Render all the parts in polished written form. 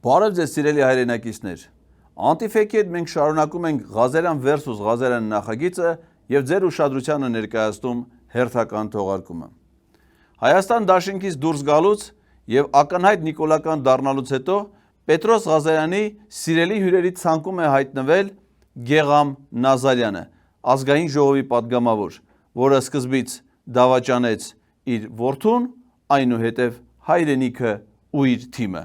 Բարև ձեզ սիրելի հայրենակիցներ, Անտիֆեքի հետ մենք շարունակում ենք Ղազարյան versus Ղազարյան նախագիծը և ձեր ուշադրությանը ներկայացնում հերթական թողարկումը։ Հայաստան դաշինքից դուրս գալուց և ակնհայտ նիկոլական դառնալուց հետո Պետրոս Ղազարյանի սիրելի հյուրերի ցանկում է հայտնվել Գեղամ Նազարյանը, ազգային ժողովի պատգամավոր, որը սկզբից դավաճանեց իր որդուն, այնուհետև հայրենիքը ու իր թիմը։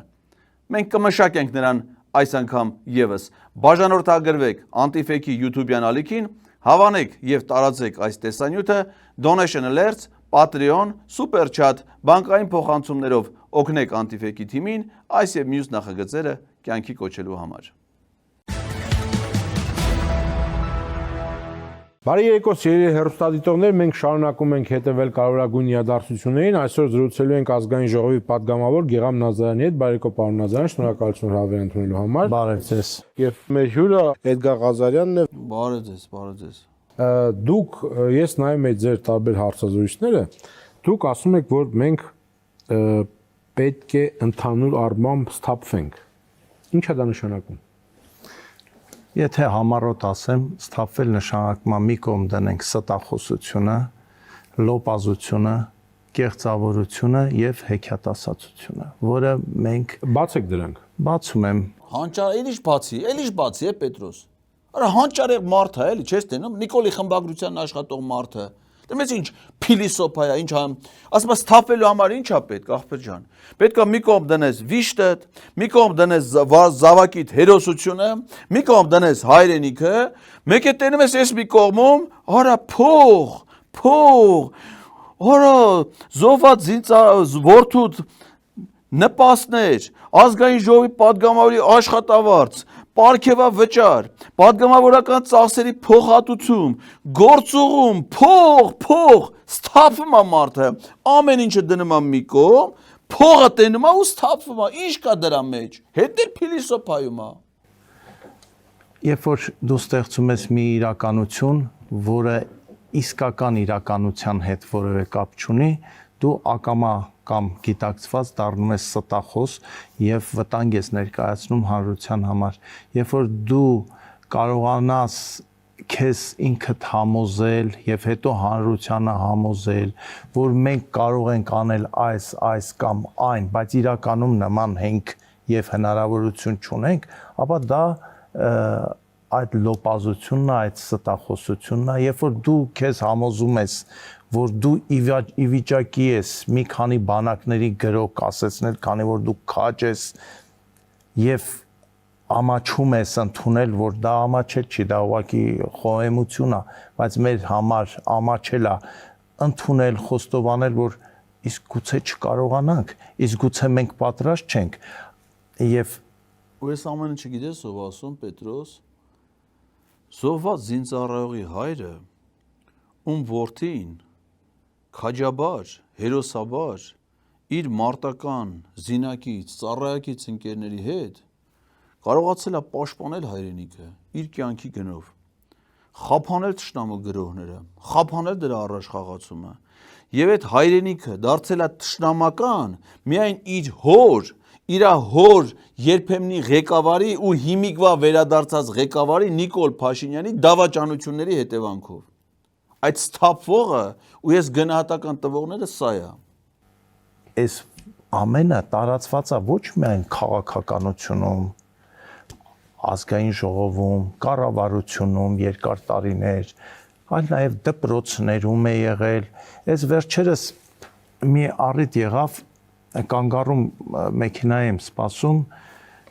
Մենք կմշակենք նրան այս անգամ ևս, բաժանորդագրվեք Անտիֆեքի YouTube-յան ալիքին, հավանեք և տարածեք այս տեսանյութը, Donation Alerts, Patreon, Super Chat, բանկային փոխանցումներով օգնեք Անտիֆեքի թիմին այս և մյուս նախագծերը կյանքի կոչելու համար։ Բարի երեկո սիրելի հեռուստադիտողներ, մենք շարունակում ենք հետևել կարևորագույն իրադարձություններին։ Այսօր զրուցելու ենք ազգային ժողովի պատգամավոր Գեղամ Նազարյանի հետ։ Բարի երեկո, պարոն Նազարյան, շնորհակալություն հրավեր ընդունելու համար։ Բարև ձեզ։ Եվ մեր հյուրը Էդգար Ղազարյանն է։ Բարև ձեզ։ Դուք, ես նայում եմ ձեր տարբեր հարցազրույցները, դուք ասում եք, որ մենք պետք է ընդհանուր առմամբ սթափվենք։ Ինչ է դա նշանակում։ Եթե համառոտ ասեմ, սթափվել նշանակում է մի կողմ դնենք ստախոսությունը, լոպազությունը, կեղծավորությունը եւ հեքիաթասացությունը, որը մենք բացեք դրանք։ Բացում եմ։ Հանճարել բացի է Պետրոս։ Արա հանճարեղ մարդ է, էլի, չես տենում, Նիկոլի խմբագրությանն աշխատող մարդ է։ Դեմից ինչ փիլիսոփա է, ինչ ասում է սթափվելու համար ինչ է պետք, ախպեր ջան։ Պետք է մի կողմ դնես վիշտը, մի կողմ դնես զավակիդ հերոսությունը, մի կողմ դնես հայրենիքը, մեկ է տենում ես այս մի կողմում, արա փող, արա զոհված որդուդ նպաստներ, ազգային ժողովի պատգամավորի աշխատավարձ, պարգևավճար, պատգամավորական ծախսերի փոխհատուցում, գործուղում, փող, սթափվում է մարդը, ամեն ինչը դնում է մի կողմ, փողը տենում է ու սթափվում է, ինչ կա դրա մեջ, հետ էլ փիլիսոփայում է։ Երբ որ դու ստեղծում ես մի իրականություն, որը իսկական իրականության հետ որևէ կապ չունի, դու ակամա կամ գիտակցված դառնում ես ստախոս եւ վտանգ ես ներկայացնում հանրության համար։ Երբ որ դու կարողանաս քեզ ինքդ համոզել եւ հետո հանրությանը համոզել, որ մենք կարող ենք անել այս կամ այն, բայց իրականում նման հենք եւ հնարավորություն չունենք, ապա դա այդ լոպազությունն է, այդ ստախոսությունն է, երբ որ դու քեզ համոզում ես, որ դու ի վիճակի ես մի քանի բանակների գրոհ ասեցնել, քանի որ դու քաջ ես եւ ամաչում ես ընդունել, որ դա ամաչել չի, դա ուղղակի խոհեմություն է, բայց մեր համար ամաչել է ընդունել, խոստովանել, որ իսկ գուցե չկարողանանք, իսկ գուցե մենք պատրաստ չենք եւ ու ես ամենը չգիտես ով ասում Պետրոս, զոհված զինծառայողի հայրը, ում որդին քաջաբար, հերոսաբար, իր մարտական զինակից, ծառայակից ընկերների հետ կարողացել է պաշտպանել հայրենիքը իր կյանքի գնով, խափանել թշնամու գրոհները, խափանել դրա առաջխաղացումը եւ այդ հայրենիքը դարձել է թշնամական միայն իր հոր երբեմնի ղեկավարի ու հիմիկվա վերադարձած ղեկավարի Նիկոլ Փաշինյանի դավաճանությունների հետևանքով։ Այդ սթափվողը ու ես գնահատական տվողները սա է։ Այս ամենը տարածված է ոչ միայն քաղաքականությունում, ազգային ժողովում, կառավարությունում երկար տարիներ, այլ նաև դպրոցներում է եղել։ Այս վերջերս մի առիթ եղավ, կանգառում մեքենայի եմ սպասում,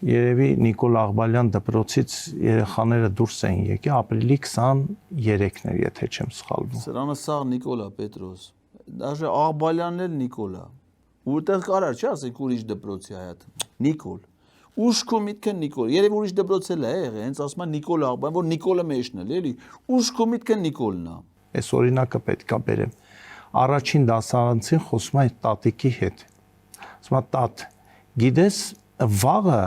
երևի Նիկոլ Աղբալյան դպրոցից երեխաները դուրս էին եկել, ապրիլի 23-ն էր, եթե չեմ սխալվում։ Սրանը սաղ Նիկոլա Պետրոս, դաժե Աղբալյանն էլ Նիկոլա, որտեղ կարար չի ասեք ուրիշ դպրոցի հայատ, Նիկոլ, ուշքու միտքը Նիկոլ, երևի ուրիշ դպրոց էլ է եղել, հենց ասում են Նիկոլ Աղբալյան, որ Նիկոլը մեջն էլ էլի, ուշքու միտքը Նիկոլն է։ Այս օրինակը պետք է բերեմ։ Առաջին դասարանցին խոսում է տատիկի հետ։ Ասում է տատ, գիտես վաղը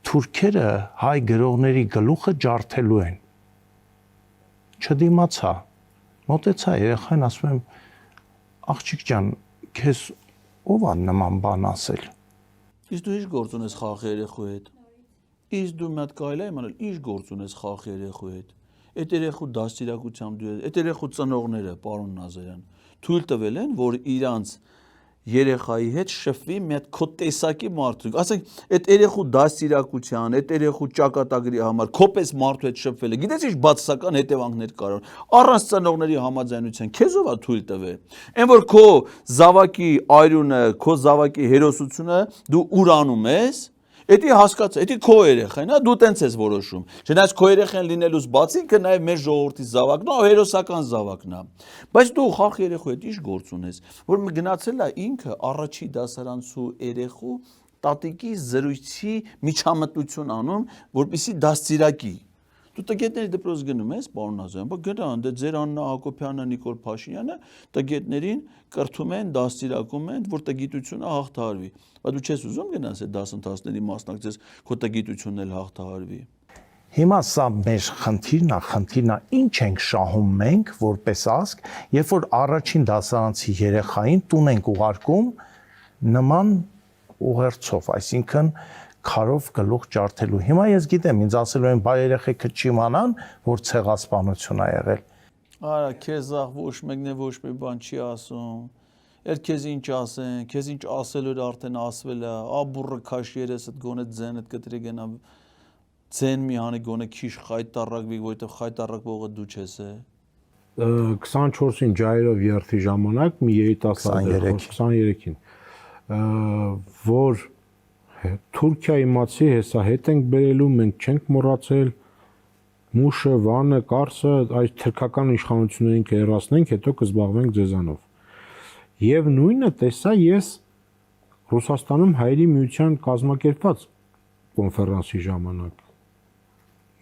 թուրքերը հայ գրողների գլուխը ջարդելու են։ Չդիմացա, մոտեցա երեխային, ասում եմ, աղջիկ ջան, քեզ ով է նման բան ասել։ Իսկ դու ինչ գործ ունես խաղ երեխու հետ։ Իսկ դու մի հատ կարելի է իմանալ ինչ գործ ունես խաղ երեխու հետ։ Այդ երեխու դաստիարակությամբ դու այդ երեխու ծնողները, պարոն Նազարյան, թույլ տվել են, որ իրանց երեխայի հետ շփվի մի հատ քո տեսակի մարդու։ Ասենք այդ երեխու դաստիարակության, այդ երեխու ճակատագրի համար քոպես մարդու հետ շփվելը, գիտես ինչ բացասական հետևանքներ կարող։ Առանց ծնողների համաձայնության քեզ ով է թույլ տվել։ Այն որ քո զավակի այրունը, քո զավակի հերոսությունը դու ուրանում ես, Էդի հասկաց, էդի քո երեխան է, դու տենց ես որոշում։ Չնայած քո երեխան լինելուց բացի, կը նաև մեր ժողովրդի զավակն է, հերոսական զավակն է։ Բայց դու խաղ երեխու հետ ինչ գործ ունես, որ գնացել է ինքը առաջի դասարանցու երեխու տատիկի զրույցի միջամտություն անում, որպեսզի դաստիարակի։ Դու տգետների դպրոց գնում ես, պարոն Նազարյան, բայց գնա, դե ձեր Աննա Հակոբյանը, Նիկոլ Փաշինյանը տգետներին կրթում են, դաստիարակում են, որ տգիտությունը հաղթահարվի։ Բայց դու չես ուզում գնաս այդ դասընթացների մասնակցես, քո տգիտությունն էլ հաղթահարվի։ Հիմա սա մեր խնդիրն է, ինչ ենք շահում մենք որպես ազգ, երբ որ առաջին դասարանցի երեխային տուն ենք ուղարկում նման ուղերձով, այսինքն քարով գլուխ ջարդելու։ Հիմա ես գիտեմ, ինձ ասելու են, բայ երեխեքը չիմանան, որ ցեղասպանություն ա եղել։ Արա, քեզ ոչ մեկն է ոչ մի բան չի ասում։ Էր քեզ ինչ ասեն, քեզ ինչ ասելու էր արդեն ասվել է, աբուրը քաշ երեսդ գոնե ձենդ կտրի գնա ձեն մի հանի գոնե քիչ խայտարակվի, որովհետև խայտարակվողը դու չես է։ 24-ին ջայրով երթի ժամանակ մի երիտասարդ 23-ին որ Թուրքիա իմացի հեսա հետ ենք բերելու, մենք չենք մոռացել մուշը, վանը, կարսը, այս թրքական իշխանություններին կհեռացնենք, հետո կզբաղվենք ձեզանով։ Եվ նույնը տեսա ես Ռուսաստանում հայերի միության կազմակերպված կոնֆերանսի ժամանակ։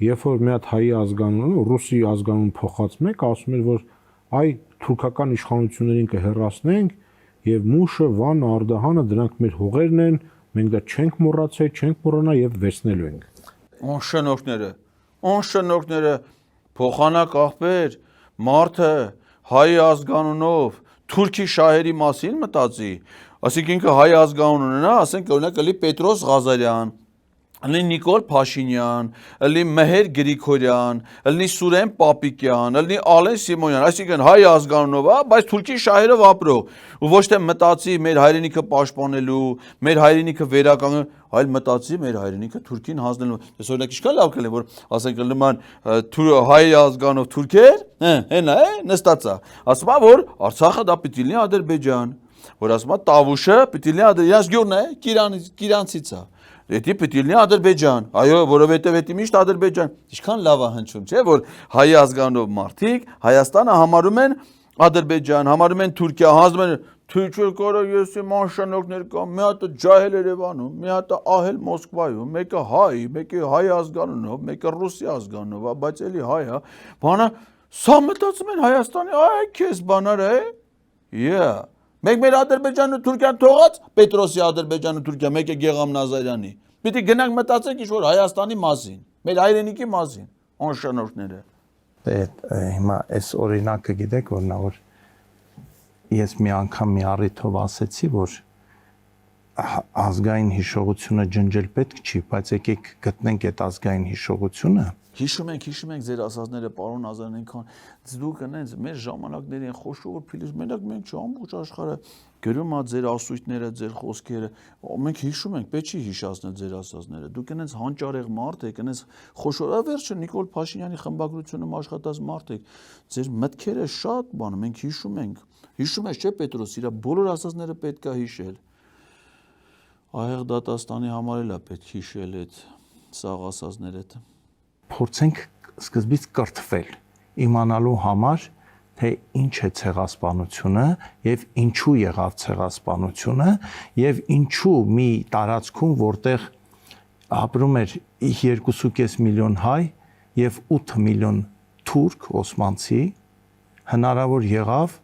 Երբ որ մի հատ հայի ազգանուն, ռուսի ազգանուն փոխած մեկ ասում էր, որ այ թուրքական իշխանություններին կհեռացնենք եւ մուշը, վանը, արդահանը դրանք մեր հողերն են, մենք դա չենք մոռացել, չենք մոռանա եւ վերցնելու ենք։ Անշնորհքները փոխանակ աղբեր, մարդը հայ ազգանունով թուրքի շահերի մասին մտածի, ասենք ինքը հայ ազգանուն ունենա, ասենք օրինակ ըլի Պետրոս Ղազարյան, ըլի Նիկոլ Փաշինյան, ըլի Մեհեր Գրիգորյան, ըլի Սուրեն Պապիկյան, ըլի Ալեն Սիմոնյան, այսինքն հայ ազգանունով է, բայց թուրքի շահերով ապրող, ու ոչ թե մտածի մեր հայրենիքը պաշտպանելու, մեր հայրենիքը վերականգնելու, այլ մտածի մեր հայրենիքը թուրքին հանձնելու։ Ես օրինակ ինչքան լավ կլինի, որ ասենք նման հայ ազգանով թուրքեր, հենա է, նստած է։ Ասում է, որ Արցախը դա պիտի լինի Ադրբեջան, որ ասում է Տավուշը պիտի լինի Ադրբեջան, գյուղն է, Կիրանցից է։ Դա պիտի լինի Ադրբեջան, այո, որովհետև դա միշտ Ադրբեջան։ Ինչքան լավ է հնչում, չէ՞, որ հայ ազգանով մարդիկ Հայաստանը համարում են Ադրբեջան, համարում են Թուրքիա, հանձնում են Թույլ կարա ես իմ անշանոկներ կամ, մի հատը ջահել Երևանում, մի հատը ահել Մոսկվայում, մեկը հայ, մեկը հայ ազգանունով, մեկը ռուսի ազգանունով, բայց էլի հայ է, բանը, սա մտածում են Հայաստանի, այ քեզ բանար է, Մենք մեր Ադրբեջանը Թուրքիան թողած, Պետրոսի Ադրբեջանը Թուրքիա, մեկը Գեգամ Նազարյանի, պիտի գնանք մտածենք ինչ-որ Հայաստանի մասին, մեր հայրենիքի մասին, անշանոկները։ Հիմա այս օրինակը գիտեք, որ նա որ ես մի անգամ մի առիթով ասեցի, որ ազգային հիշողությունը ջնջել պետք չի, բայց եկեք գտնենք այդ ազգային հիշողությունը։ Հիշում ենք ձեր ասածները, պարոն Ազարյան, այնքան դուք ընենց մեր ժամանակների են խոշոր փիլիս, մենք չի ամբողջ աշխարհը գրում է ձեր ասույթները, ձեր խոսքերը, մենք հիշում ենք, պետք չի հիշացնել ձեր ասածները։ Դուք ընենց հանճարեղ մարդ եք, ընենց խոշոր, վերջը Նիկոլ Փաշինյանի խմբագրությունում աշխատած մարդ եք, ձեր մտքերը շատ բան, մենք հիշում ենք։ Հիշում ես, չէ՞ Պետրոս, իր բոլոր ասածները պետք է հիշել։ Ահեղ դատաստանի համար էլ է պետք հիշել այդ սաղ ասածները։ Փորձենք սկզբից կրթվել, իմանալու համար, թե ինչ է ցեղասպանությունը եւ ինչու եղավ ցեղասպանությունը եւ ինչու մի տարածքում, որտեղ ապրում էր 2.5 միլիոն հայ եւ 8 միլիոն թուրք օսմանցի, հնարավոր եղավ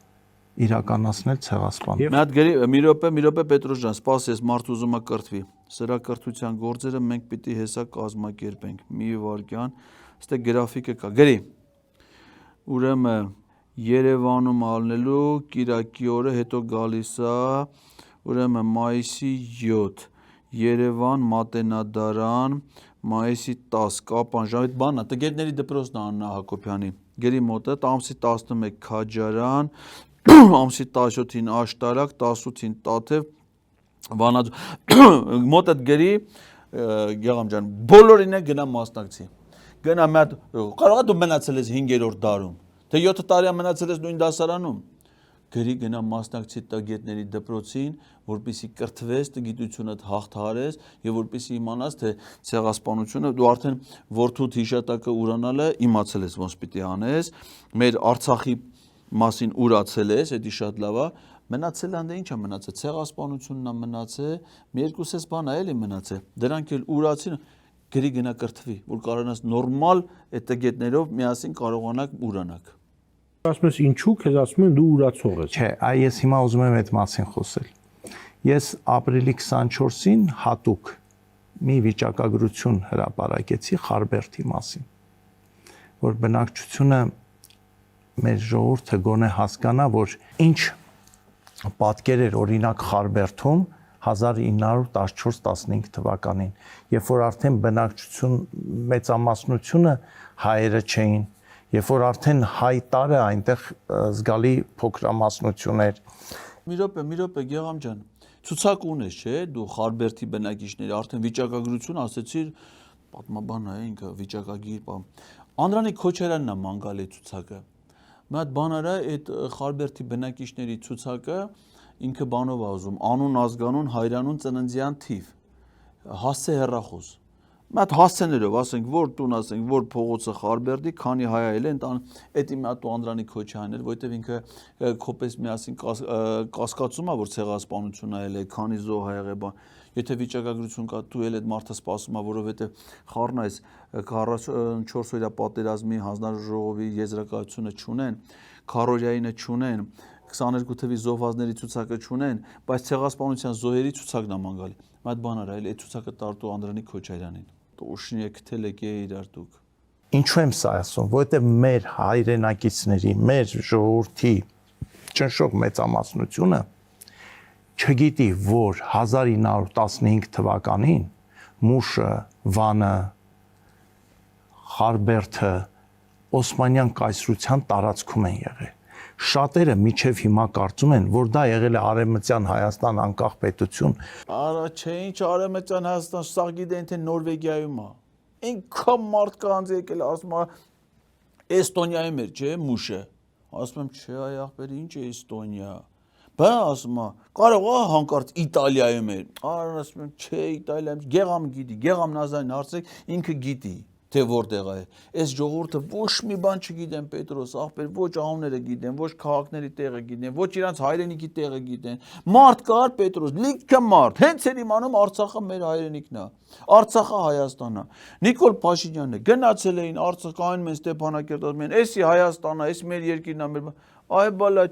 իրականացնել ցեղասպանություն։ Մի հատ գրի, մի րոպե Պետրոս ջան, սպասես, մարդ ուզում է կրթվի։ Սրա կրթության գործերը մենք պիտի հեսա կազմակերպենք։ Մի վարքյան, այստեղ գրաֆիկը կա։ Գրի։ Ուրեմն Երևանում ալնելու Կիրակի օրը հետո գալիս է, ուրեմն մայիսի 7։ Երևան մատենադարան մայիսի 10 կապան ժամ այդ բանն է տգետների դպրոցն է Աննա Հակոբյանի գերի մոտը ամսի 11 Քաջարան ամսի 17-ին Աշտարակ 18-ին Տաթև Վանաձ մոտ այդ գերի Գեղամ ջան բոլորին է գնա մասնակցի գնա մատ կարող է դու մնացել ես 5-րդ դարում թե 7 տարի մնացել ես նույն դասարանում գրի գնա մասնակցի տգետների դպրոցին, որպեսի կրթվես, տգիտությունդ հաղթահարես եւ որպեսի իմանաս թե ցեղասպանությունը դու արդեն որդուդ հիշատակը ուրանալը իմացել ես ոնց պիտի անես, մեր Արցախի մասին ուրացել ես, դա շատ լավ է, մնացել անդե ի՞նչ է մնացել, ցեղասպանությունն է մնացել, մի երկուսս բան է էլի մնացել, դրանք էլ ուրացին գրի գնա կրթվի, որ կարողանաս նորմալ այդ տգետներով միասին կարողանաք ուրանաք Ասում ես ինչու քեզ ասում են դու ուրացող ես։ Չէ, այս հիմա ուզում եմ այդ մասին խոսել։ Ես ապրիլի 24-ին հատուկ մի վիճակագրություն հրապարակեցի Խարբերդի մասին, որ բնակչությունը մեր ժողովուրդը գոնե հասկանա, որ ինչ պատկեր էր օրինակ Խարբերդում 1914-15 թվականին, երբ որ արդեն բնակչություն մեծամասնությունը հայերը չէին Երբ որ արդեն հայ տարը այնտեղ զգալի փոքրամասնություն էր։ Մի րոպե, Գեղամ ջան, ցուցակ ունես, չէ՞, դու Խարբերդի բնակիչների արդեն վիճակագրություն ասեցիր, պատմաբան է ինքը վիճակագիր, Անդրանիկ Քոչարյանն է մանգալի ցուցակը։ Մի հատ բան արա այդ Խարբերդի բնակիչների ցուցակը ինքը բանով է ուզում, անուն, ազգանուն, հայրանուն, ծննդյան թիվ, հասցե հեռախոս։ Մատ հասցեներով, ասենք, որ տուն, ասենք, որ փողոցը Խարբերդի, քանի հայ այլ են, էդի մատ ու Անդրանիկ Քոչարյանն էր, որտեվ ինքը քոպես միասին կասկածում է, որ ցեղասպանություն այլ է, քանի զոհ ա եղել բան։ Եթե վիճակագրություն կա, դու էլ այդ մարդը սպասում ա, որովհետև խառն այս 44-օրյա պատերազմի հանձնաժողովի եզրակացությունը չունեն, քարորյայինը չունեն, 22 թվի զոհվածների ցուցակը չունեն, բայց ցեղասպանության զոհերի ցուցակն է մանգալի։ Մատ բան արա, այլ այդ ցուցակը տարտու Անդրանիկ Քոչարյանին։ Ուշնի եկթել եկե իրար դուք։ Ինչու եմ սա ասում, որովհետև մեր հայրենակիցների, մեր ժողովրդի ճնշող մեծամասնությունը չգիտի, որ 1915 թվականին Մուշը, Վանը, Խարբերդը Օսմանյան կայսրության տարածքում են եղել։ Շատերը միջև հիմա կարծում են, որ դա եղել է Արևմտյան Հայաստան անկախ պետություն։ Արա չէ, ինչ Արևմտյան Հայաստան, սա գիտեն թե Նորվեգիայում է։ Ինքան մարդկանց եկել ասում է Էստոնիայում էր, չէ, Մուշը։ Ասում եմ, չէ, այ ախպեր, ինչ է Էստոնիա։ Բա ասում է, կարող է հանկարծ Իտալիայում էր։ Արա ասում եմ, չէ, Իտալիայում, Գեղամ գիտի, Գեղամ Նազարին հարցրեք, ինքը գիտի, թե որտեղ է։ Այս ժողովուրդը ոչ մի բան չգիտեն Պետրոս, ախպեր, ոչ անունները գիտեն, ոչ քաղաքների տեղը գիտեն, ոչ իրանց հայրենիքի տեղը գիտեն։ Մարդ կար Պետրոս, լիքը մարդ, հենց էր իմանում Արցախը մեր հայրենիքն է։ Արցախը Հայաստանն է։ Նիկոլ Փաշինյանն է, գնացել էին Արցախ, կայանում են Ստեփանակերտ, ասում են, «Էսի Հայաստանն է, էս մեր երկիրն է, մեր»։ Այ բալա,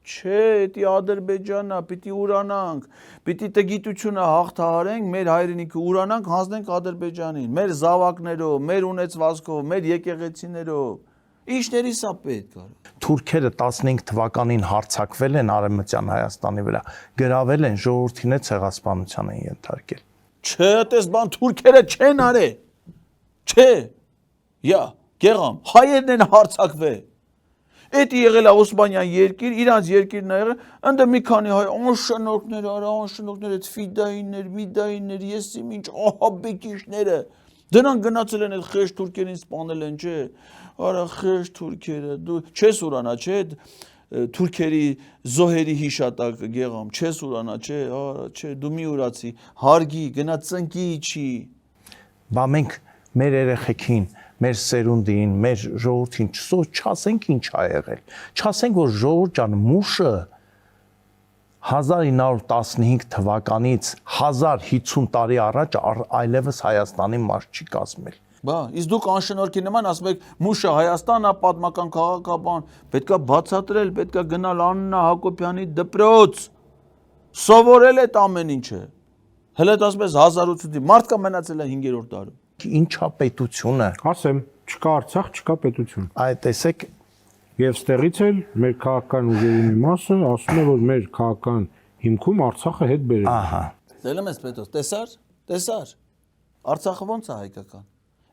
չէ, դա Ադրբեջանն է, պիտի ուրանանք, պիտի տգիտությունը հաղթահարենք, մեր հայրենիքը ուրանանք, հանձնենք Ադրբեջանին, մեր զավակներով, մեր ունեցվածքով, մեր եկեղեցիներով։ Ինչների սա պետք է։ Թուրքերը 15 թվականին հարձակվել են Արևմտյան Հայաստանի վրա, գրավել են ժողովրդին է ցեղասպանության են ենթարկել։ Չէ, այդպես բան թուրքերը չեն արել։ Չէ։ Գեղամ, հայերն են հարձակվել։ Էդի եղել է Օսմանյան երկիր, իրանց երկիրն է եղել, ընդ մի քանի հայ անշնորհքներ արա, անշնորհքներ այդ ֆիդայիններ, միդայիններ, ես իմ ինչ ահաբեկիչները, դրանք գնացել են այդ խեղճ թուրքերին սպանել են, չէ, արա խեղճ թուրքերը, դու չես ուրանա, չէ, թուրքերի զոհերի հիշատակը Գեղամ, չես ուրանա, չէ, արա, չէ, դու մի ուրացի, հարգի, գնա ծնկի իջի։ Բա մենք մեր երեխեքին մեր սերունդին, մեր ժողովրդին չասենք ինչ ա եղել։ Չասենք, որ ժողովուրդ ջան, Մուշը 1915 թվականից 1050 տարի առաջ այլևս Հայաստանի մարդ չի կազմել։ Բա, իսկ դուք անշնորհքի նման ասում եք Մուշը Հայաստանն է, պատմական քաղաքաբան, պետքա բացատրել, պետքա գնալ Աննա Հակոբյանի դպրոց։ Սովորել այդ ամեն ինչը։ Հələ ասում ես 1800-ի մարդկա մնացել է 5-րդ դարում։ Ինչա պետությունը։ Ասեմ, չկա Արցախ, չկա պետություն։ Այդ տեսեք, Եվ ստեղից էլ մեր քաղաքական ուժերի մի մասը ասում է, որ մեր քաղաքական հիմքում Արցախը հետ բերել։ ահա, Դելում ես Պետրոս, տեսար։ Արցախը ո՞նց է հայկական։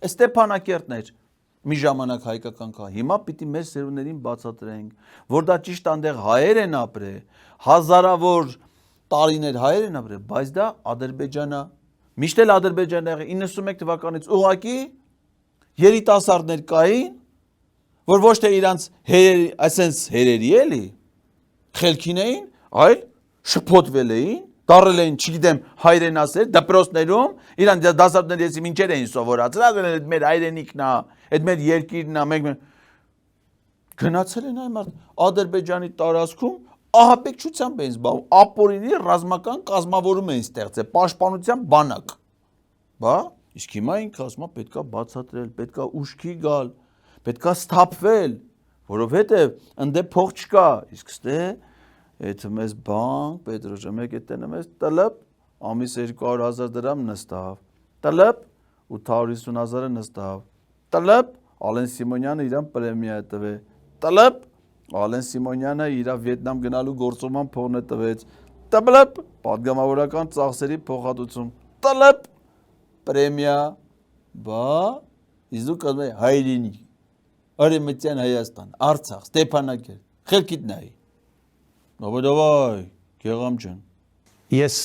Ստեփանակերտն էր մի ժամանակ հայկական կա։ Հիմա պիտի մեր սերունդներին բացատրենք, որ դա ճիշտ այնտեղ հայեր են ապրել, հազարավոր տարիներ հայեր են ապրել, բայց դա Ադրբեջանա։ Միշտ էլ Ադրբեջանը 91 թվականից ուղակի երիտասարդներ կային, որ ոչ թե իրանց հերերի, այսենց հերերի էլի, խելքին էին, այլ շփոթվել էին, դարել էին, չգիտեմ, հայրենասեր, դպրոցներում, իրան դասարդները եսի մինչեր էին սովորացրած, այդ մեր հայրենիքն է, այդ մեր երկիրն է, մենք գնացել են այն մարդ Ադրբեջանի տարածքում ահաբեկչությամբ էին զբաղվում, ապօրինի ռազմական կազմավորում էին ստեղծել, պաշտպանության բանակ։ Բա, իսկ հիմա ինքը ասում է պետքա բացատրել, պետքա ուշքի գալ, պետքա սթափվել, որովհետև ընդե փող չկա, իսկ ստե այդ մեզ բանկ, Պետրոջը մեկ է տենում ես տլպ, ամիս 200,000 դրամ նստավ, տլպ 850,000-ը նստավ, տլպ Ալեն Սիմոնյանը իրան պրեմիա է տվել, տլպ Ալեն Սիմոնյանը իրա Վիետնամ գնալու գործոման փողն է տվեց, տլպ պատգամավորական ծախսերի փոխհատուցում, տլպ պրեմիա, բա իզու կազմե հայրենի, Արևմտյան Հայաստան, Արցախ, Ստեփանակերտ, խելքիդ նայի։ Դավայ, Գեգամ ջան։ Ես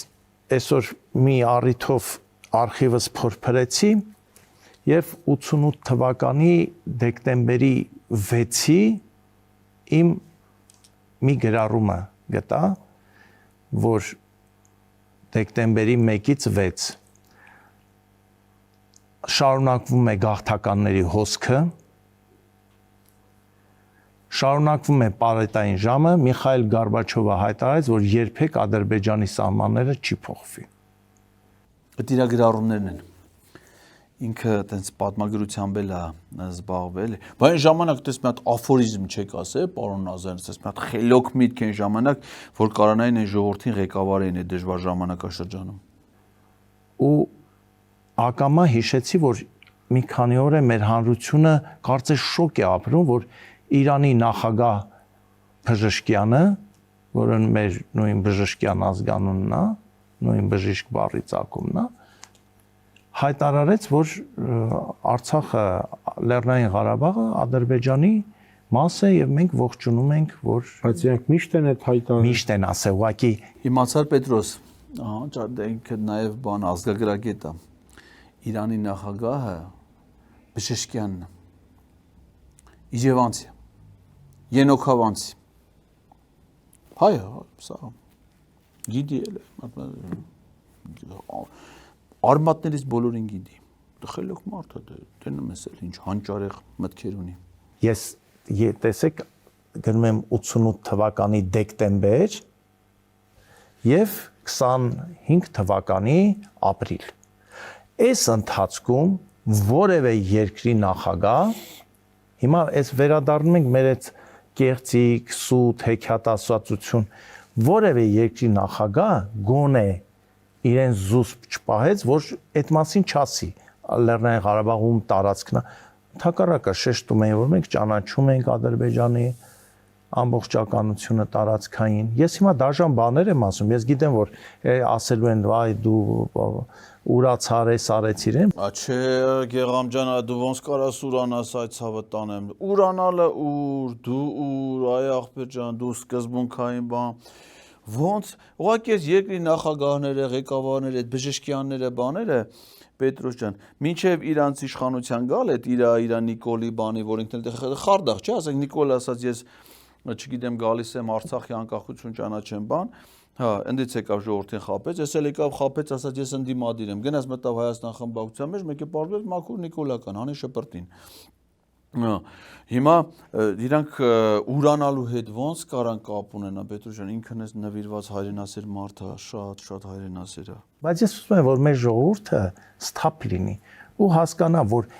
այսօր մի առիթով արխիվս փորփրեցի եւ 88 թվականի դեկտեմբերի 6-ի իմ մի գրառումը գտա, որ դեկտեմբերի 1-ից 6 շարունակվում է գաղթականների հոսքը, շարունակվում է պարետային ժամը, Միխայել Գորբաչովը հայտարարեց, որ երբեք Ադրբեջանի սահմանները չի փոխվի։ Այդ իր գրառումներն են։ Ինքը այտենց պատմագրությամբ էլ է զբաղվել։ Բայց այն ժամանակ դες մի հատ աֆորիզմ չեք ասել, պարոն Նազարյան, դες մի հատ խելոք միտք այն ժամանակ, որ կարանային այն ժողովրդին ղեկավարային այդ դժվար ժամանակաշրջանում։ Ու ակամա հիշեցի, որ մի քանի օր է մեր հանրությունը կարծես շոկ է ապրում, որ Իրանի նախագահ Բժշկյանը, որը մեր նույն Բժշկյան ազգանունն է, նույն բժիշկ բառի ծագումն է, հայտարարեց, որ Արցախը, Լեռնային Ղարաբաղը Ադրբեջանի մաս է եւ մենք ողջունում ենք, որ Բայց իրանք միշտ են այդ հայտարարում։ միշտ են ասել, ուղղակի Իմացար Պետրոս, ահա դա ինքը նաև բան ազգագրագետ է։ Իրանի նախագահը Բժշկյանն է։ Իջևանցի։ Ենոքավանցի։ Հայ, սա գիտի էլ է։ Արմատներից բոլորին գիտի։ Դա խելոք մարդ է, դնում ես էլ ինչ հանճարեղ մտքեր ունի։ ես տեսեք գնում եմ 88 թվականի դեկտեմբեր եւ 25 թվականի ապրիլ։ Այս ընթացքում որևէ երկրի նախագահ հիմա այս վերադառնում ենք մեր այդ կեղծիկ, սուտ, հեքիաթասացություն, որևէ երկրի նախագահ գոնե իրեն զուսպ չպահեց, որ այդ մասին չասի, Լեռնային Ղարաբաղում տարածքն է, թակառակը շեշտում էին, որ մենք ճանաչում ենք Ադրբեջանի ամբողջականությունը տարածքային։ Ես հիմա դաժան բաներ եմ ասում, ես գիտեմ, որ ասելու են, այ դու ուրացար ես արեցիր եմ։ Չէ, Գեգամ ջան, դու ոնց կարաս ուրանաս այդ ցավը տանեմ։ Ուրանալը ուր, դու ուր, այ աղբեր ջան, դու սկզբունքային բան։ Ոնց, ուղղակի ես երկրի նախագահները, ղեկավարները, այդ բժշկյանները, բաները, Պետրոս ջան, մինչև իրանց իշխանության գալ այդ իր Նիկոլի բանի, որ ինքն էլ խարդախ, չէ, ասենք Նիկոլը ասած ես չգիտեմ գալիս եմ Արցախի անկախություն ճանաչեմ բան, հա, ընդից եկավ ժողովրդին խապեց, ես էլ եկավ խապեց, ասած ես ընդդիմադիր եմ, գնաց մտավ Հայաստան խմբակցության մեջ, մեկ է պարզվեց մաքուր Նիկոլական, հանի շպրտին։ Հիմա իրանք ուրանալու հետ ոնց կարան կապ ունենա, Պետրոս ջան, ինքն էս նվիրված հայրենասեր մարդ է, շատ հայրենասեր է։ Բայց ես ուզում եմ, որ մեր ժողովուրդը սթափ լինի ու հասկանա, որ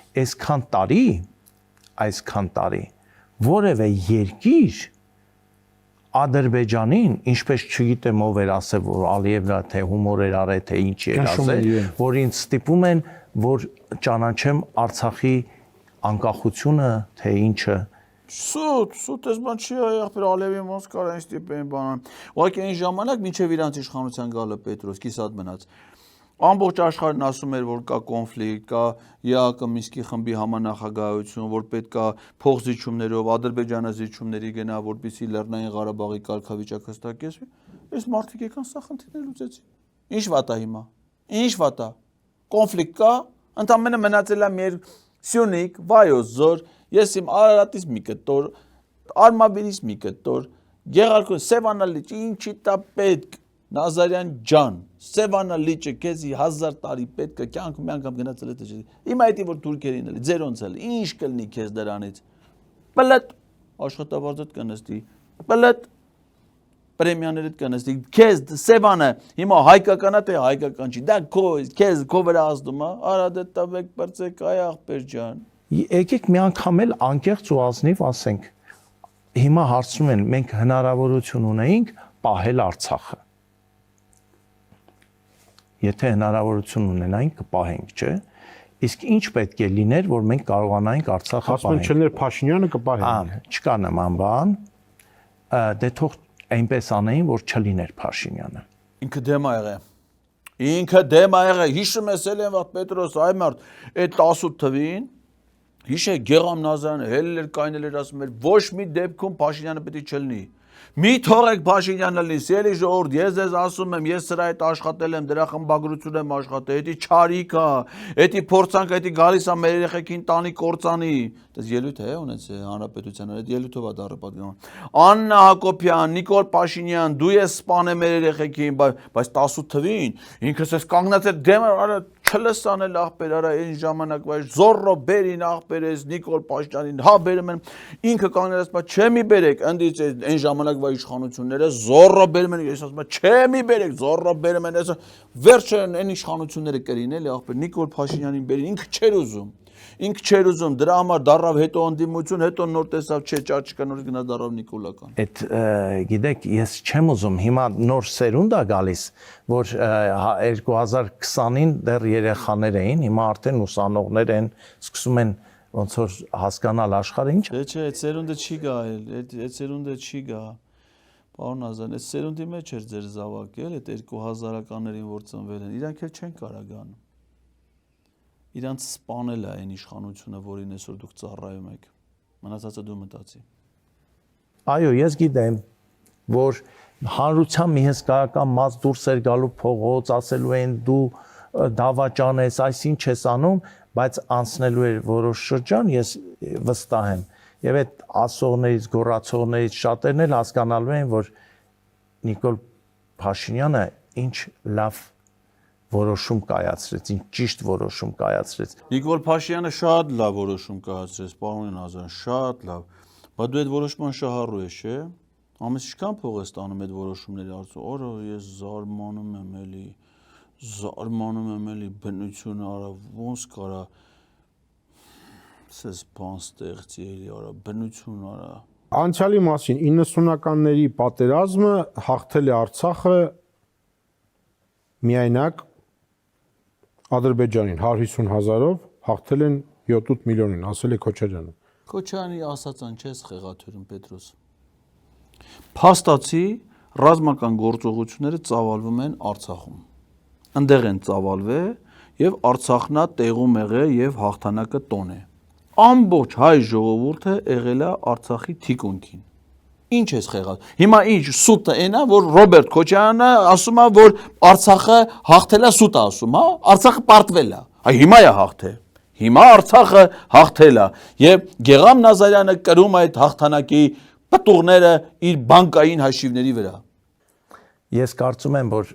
այսքան տարի որևէ երկիր Ադրբեջանին, ինչպես չգիտեմ ով էր ասել, որ Ալիևն է, թե հումոր էր արել, թե ինչ էր ասել, որ ինձ ստիպում են, որ ճանաչեմ Արցախի անկախությունը, թե ինչը, Սուտ էս բան չի ախպեր Ալևի ոնց կարա այն ստիպեն բանան։ Ուղղակի այն ժամանակ մինչև իրանց իշխանության գալը Պետրոս կիսատ մնաց։ Ամբողջ աշխարհն ասում էր, որ կա կոնֆլիկտ, կա ԵԱԿ Մինսկի խմբի համանախագահություն, որ պետք է փոխզիջումներով Ադրբեջանը զիջումների գնա, որպեսզի Լեռնային Ղարաբաղի կարգավիճակը հստակեցվի։ Այս մարդիկ եկան սա խնդիրներ լուծեցին։ Ինչ վատ է հիմա։ Ինչ վատ է։ Կոնֆլիկտ կա, ընդամենը մնացել է մեր Սյունիք, Վայոց ձոր, ես իմ Արարատից մի կտոր, Արմավիրից մի կտոր, Գեղարքուն, Սևանա լիճ, ինչի տա պետք, Նազարյան ջան, Սևանա լիճը քեզի 1000 տարի պետք է, կյանքում մի անգամ գնացել է դժի։ Հիմա էդի որ թուրքերին էլի, ձերոնց էլի, ինչ կլինի քեզ դրանից։ Պլետ, աշխատավարձդ կնստի, պլետ, պրեմիաներդ կնստի, քեզ Սևանը, հիմա հայկականա թե հայկական չի, դա քեզ քո վրա ազդում է, արա դե տվեք բրծեք այ ախպեր ջան։ Եկեք մի անգամ էլ անկեղծ ու ազնիվ ասենք, հիմա հարցնում են, մենք հնարավորություն ունեինք պահել Արցախը։ Եթե հնարավորություն ունենայինք կպահենք, չէ՞։ Իսկ ինչ պետք է լիներ, որ մենք կարողանայինք Արցախը պահենք։ Ասում են չլիներ Փաշինյանը կպահեն։ Չկա նման բան։ Դե թող այնպես անեին, որ չլիներ Փաշինյանը։ Ինքը դեմ ա եղել։ Ինքը դեմ ա եղել։ Հիշում ես էլ այն Պետրոս այ մարդ, այդ 18 թվին հիշե Գեգամ Նազարյանը հելել կայնել էր ասում էր ոչ մի դեպքում Փաշինյանը պետք է չլինի։ Մի թողեք Փաշինյանը լինի, սիրելի ժողովուրդ, ես ձեզ ասում եմ, ես սրա հետ աշխատել եմ, դրա խմբագրություն եմ աշխատել, էդի չարիք է, էդի փորձանք, էդի գալիս է մեր երեխեքին տանի կործանի։ Դες ելույթ է ունեցել հանրապետությանը, այդ ելույթով է դառը պատգամը։ Աննա Հակոբյան, Նիկոլ Փաշինյան, դու ես սպանել մեր երեխեքին, բայց 18 թվին ինքս ես կանգնած էր դեմը, արա չլսանել ախպեր, արա այն ժամանակվա զորրո բերին ախպերես Նիկոլ Փաշինյանին, հա բերում են, ինքը կանգնած բա չեմի բերեք, ընդից այն ժամանակվա իշխանությունները զորրո բերում են, ես ասում եմ, չեմի բերեք, զորրո բերում են, վերջը այն իշխանությունները կրին էլի ախպեր Նիկոլ Փաշինյանին բերին, ինքը չէր ուզում։ Ինքը չէր ուզում, դրա համար դառավ հետո անդիմություն, հետո նոր տեսավ չէ, ճար չկա, նոր գնա դառավ Նիկոլական։ Այդ գիտեք, ես չեմ ուզում, հիմա նոր սերունդ է գալիս, որ 2020-ին դեռ երեխաներ էին, հիմա արդեն ուսանողներ են, սկսում են ոնց որ հասկանալ աշխարհը ինչ։ Չէ, այդ սերունդը չի գա, այդ սերունդը չի գա։ Պարոն Ազան, այդ սերունդի մեջ էր ձեր զավակել, այդ 2000-ականներին որ ծնվել են, իրանք էլ չեն կարա գան։ Իրանց սպանել է այն իշխանությունը, որին այսօր դուք ծառայում եք։ Մնացածը դու մտածի։ Այո, ես գիտեմ, որ հանրության մի հսկայական մաս դուրս էր գալու փողոց, ասելու են դու դավաճան ես, այսինչ ես անում, բայց անցնելու էր որոշ շրջան, ես վստահ եմ։ Եվ այդ ասողներից, գոռացողներից շատերն էլ հասկանալու են, որ Նիկոլ Փաշինյանը ինչ լավ որոշում կայացրեց, ինչ ճիշտ որոշում կայացրեց։ Նիկոլ Փաշինյանը շատ լավ որոշում կայացրեց, պարոն Ազարյան, շատ լավ։ Բայց դու այդ որոշման շահառու ես, չէ՞։ Ամեն ինչքան փող ես տանում այդ որոշումների արդյունքում։ Օրը ես զարմանում եմ էլի բնությունը արա ոնց կարա սես բան ստեղծի էլի արա բնություն արա։ Անցյալի մասին 90-ականների պատերազմը հաղթել է Արցախը միայնակ Ադրբեջանին 150,000-ով հաղթել են 7-8 միլիոնին, ասել է Քոչարյանը։ Քոչարյանի ասածան չես խեղաթյուրում Պետրոս։ Փաստացի ռազմական գործողությունները ծավալվում են Արցախում։ Այնտեղ են ծավալվել եւ Արցախնա տեղում եղել եւ հաղթանակը տոն է։ Ամբողջ հայ ժողովուրդը եղել է Արցախի թիկունքին։ Ինչ ես խեղած։ Հիմա ինչ սուտը այնա, որ Ռոբերտ Քոչարյանը ասում է, որ Արցախը հաղթել է սուտը ասում, հա? Արցախը պարտվել է։ Այ հիմա է հաղթել։ Հիմա Արցախը հաղթել է եւ Գեգամ Նազարյանը կրում այդ հաղթանակի պտուղները իր բանկային հաշիվների վրա։ Ես կարծում եմ, որ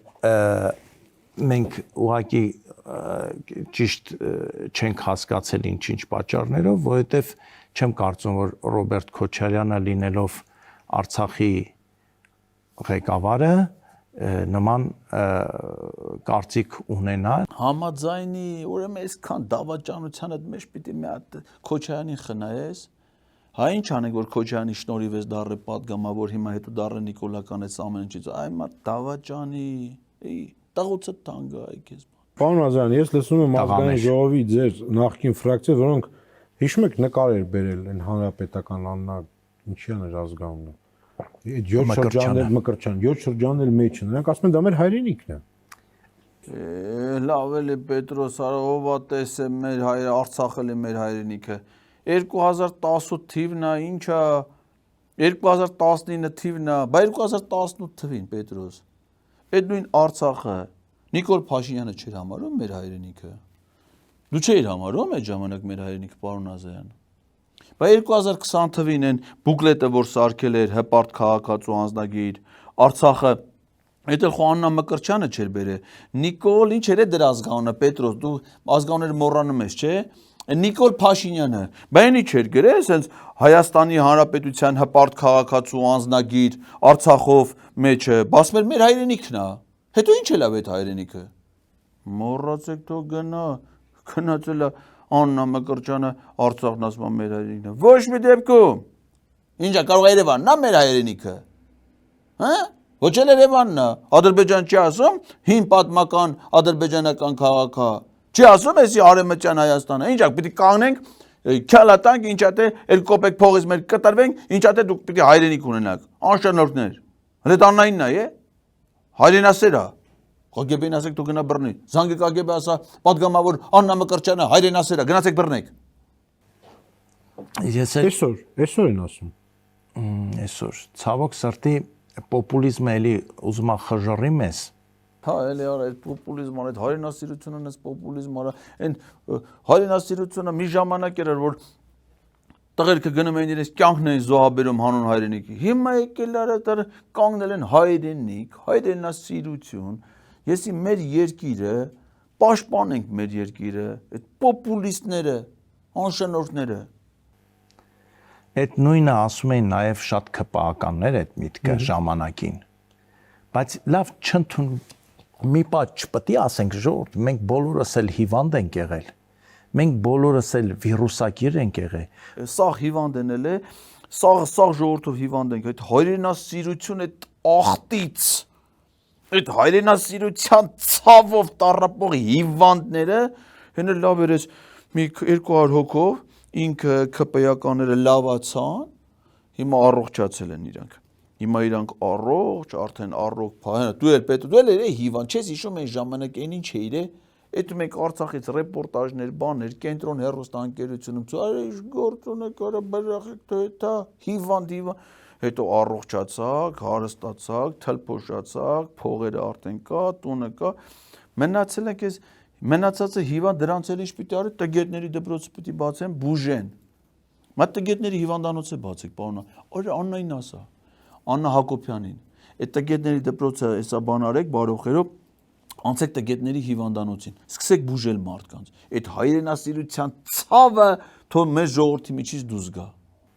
մենք ուղղակի ճիշտ չենք հասկացել ինչ պատճառներով, որովհետեւ չեմ կարծում, որ Ռոբերտ Քոչարյանը լինելով Արցախի ղեկավարը նման կարծիք ունենա։ Համաձայնի, ուրեմն այսքան դավաճանության այդ մեջ պիտի մի հատ Քոչարյանին խնայես։ Հա ինչ անենք, որ Քոչարյանի շնորհիվ էս դառը պատգամավոր, հիմա հետո դառը Նիկոլական էս ամեն ինչից։ Այ մա դավաճանի, տաղոցը տանգա այ քեզ։ Պարոն Ազարյան, ես լսում եմ ազգային ժողովի ձեր նախկին ֆրակցիա, որոնք Հիշում եք նկար էր բերել այն հանրապետական աննա ինչի էր ազգանունը։ Այդ 7 շրջաններ Մկրտչյան, 7 շրջաններ մեջը։ Նրանք ասում են դա մեր հայրենիքն է։ Լավ էլի Պետրոս, ով է տեսել մեր Արցախը մեր հայրենիքը։ 2018 թիվն է, ինչա 2019 թիվն է, բա 2018 թվին Պետրոս։ Այդ նույն Արցախը Նիկոլ Փաշինյանը չէր համարում մեր հայրենիքը։ Դու չէիր համարում այդ ժամանակ մեր հայրենիքը, պարոն Ազարյան։ Բա 2020 թվին են բուկլետը, որ սարքել էր հպարտ քաղաքացու անձնագիր, Արցախը, այդ էլ Աննա Մկրտչյանը չէր բերել։ Նիկոլ, ինչ էր դրա ազգանունը, Պետրոս, դու ազգանունները մոռանում ես, չէ՞։ Նիկոլ Փաշինյանը, բա ինի չէր գրել, ասենց Հայաստանի Հանրապետության հպարտ քաղաքացու անձնագիր, Արցախով մեջը, բաս մեր հայրենիքն է։ Հետո ինչ է լավ այդ հայրենիքը։ Մոռացեք թող գնացել է Աննա Մկրտչյանը Արցախն ասում է մեր հայրենիքն է։ Ոչ մի դեպքում։ Ինչա կարող է Երևանն է մեր հայրենիքը։ Հա? Ոչ էլ Երևանն է։ Ադրբեջան չի ասում հին պատմական ադրբեջանական քաղաք է։ Չի ասում էսի Արևմտյան Հայաստանը։ Ինչա պիտի կանգնենք, քյալատանք, ինչա թե էլ կոպեկ փողից մեր կտրվենք, ինչա թե դուք պիտի հայրենիք ունենաք։ Անշանորդներ։ Հենց Աննային է, հայրենասեր է։ KGB-ին ասեք դու գնա բռնի։ Զանգի KGB ասա պատգամավոր Աննա Մկրտչյանը հայրենասեր է, գնացեք բռնեք։ Ես Այսօր են ասում։ Այսօր ցավոք սրտի պոպուլիզմը էլի ուզում է խժռի մեզ։ Հա, էլի արա այդ պոպուլիզմը, այդ հայրենասիրությունն էս պոպուլիզմը, արա այն հայրենասիրությունը մի ժամանակ էր, որ տղերքը գնում էին իրենց կյանքն էին զոհաբերում հանուն հայրենիքի։ Հիմա եկել արա դեռ կանգնել են հայրենիք, հայրենասիրություն։ Եսի մեր երկիրը պաշտպանենք մեր երկիրը, այդ պոպուլիստները, անշնորհները։ Այդ նույնը ասում էին նաև շատ քպականներ այդ միտքը ժամանակին։ Բայց լավ չընդուն մի պատ չպետք է ասենք ժողովուրդ, մենք բոլորս էլ հիվանդ ենք եղել։ Մենք բոլորս էլ վիրուսակիր ենք եղել։ Սաղ հիվանդ են էլ է, սաղ ժողովրդով հիվանդ ենք, այդ հայրենասիրություն, այդ աղտից, այդ հայրենասիրության ցավով տառապող հիվանդները, հենը լավ էր էս մի 200 հոգով, ինքը ԿՊ-ականները լավացան, հիմա առողջացել են իրանք։ Հիմա իրանք առողջ, արդեն առողջ փայանը, դու էլ պետք, դու էլ հիվանդ, չես հիշում այն ժամանակ այն ինչ էիր է, այդ մեկ Արցախից ռեպորտաժներ, բաներ, կենտրոն հեռուստաընկերությունում, արի ինչ գործ ունեք, արա բրախեք թե դա հիվանդ, հետո առողջացաք, հարստացաք, թլփոշացաք, փողերը արդեն կա, տունը կա, մնացել եք ես մնացածը հիվանդ դրանց էլ ինչ պիտի արի, տգետների դպրոցը պիտի բացեն, բուժեն։ Մատ տգետների հիվանդանոցը բացեք, պարոն, արա Աննային ասա, Աննա Հակոբյանին, այդ տգետների դպրոցը հեսա բան արեք, բարոխերով, անցեք տգետների հիվանդանոցին, սկսեք բուժել մարդկանց, այդ հայրենասիրության ցավը թող մեր ժողովրդի միջից դուրս գա։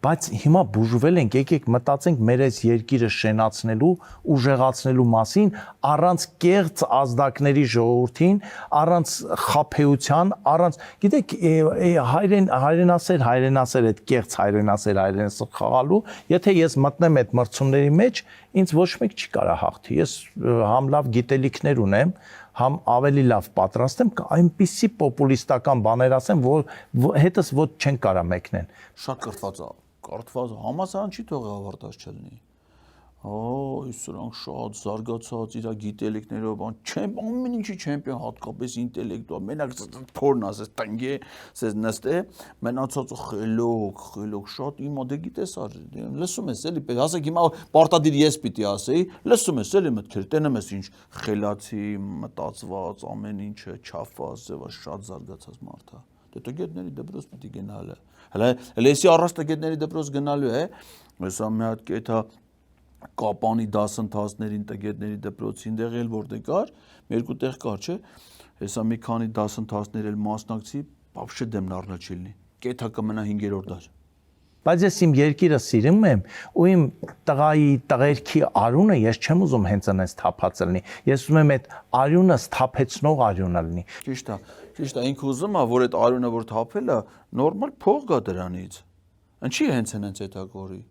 Բայց հիմա բուժվել ենք, եկեք մտածենք մեր այս երկիրը շենացնելու, ուժեղացնելու մասին, առանց կեղծ ազդակների ժողովրդին, առանց խաբեության, առանց, գիտեք, հայրենասեր այդ կեղծ հայրենասեր խաղալու, եթե ես մտնեմ այդ մրցումների մեջ, ինձ ոչ մեկ չի կարա հաղթի։ Ես համ լավ գիտելիքներ ունեմ, համ ավելի լավ պատրաստ եմ, այնպիսի պոպուլիստական բաներ ասեմ, որ հետս ոչ չեն կարա մեկնեն։ Շատ կրթված համասարան չի թողի ավարտած չլինի։ Սրանք շատ զարգացած իր գիտելիքներով, ամեն ինչի չեմպիոն, հատկապես ինտելեկտուալ, մենակ փորն ասես տնգե, ասես նստե, մնացածը խելոք, շատ իմա դե գիտես ար, լսում ես էլի, ասեք հիմա պարտադիր ես պիտի ասեի, լսում ես էլի մտքեր, տենում ես ինչ խելացի, մտածված, ամեն ինչը չափված, ձևա շատ զարգացած մարդ է։ Դե տգետների դպրոց պիտի գնալը։ Հələ էսի առաջ տգետների դպրոց գնալու է, հեսա մի հատ կեթա Կապանի դասընթացներին տգետների դպրոցին դեղ էլ որտեղ կար, երկու տեղ կար, չէ, հեսա մի քանի դասընթացներ էլ մասնակցի, բավարար դեմն առնա չի լինի։ Կեթա կմնա 5-րդ դար։ Բայց ես իմ երկիրը սիրում եմ ու իմ տղերքի արյունը ես չեմ ուզում հենց այնպես թափած լինի։ Ես ուզում եմ այդ արյունը սթափեցնող արյունը լինի։ Ճիշտ է, ինքը ուզում է, որ այդ արյունը որ թափել է, նորմալ փող գա դրանից։ Ինչի հենց այդ ակորի։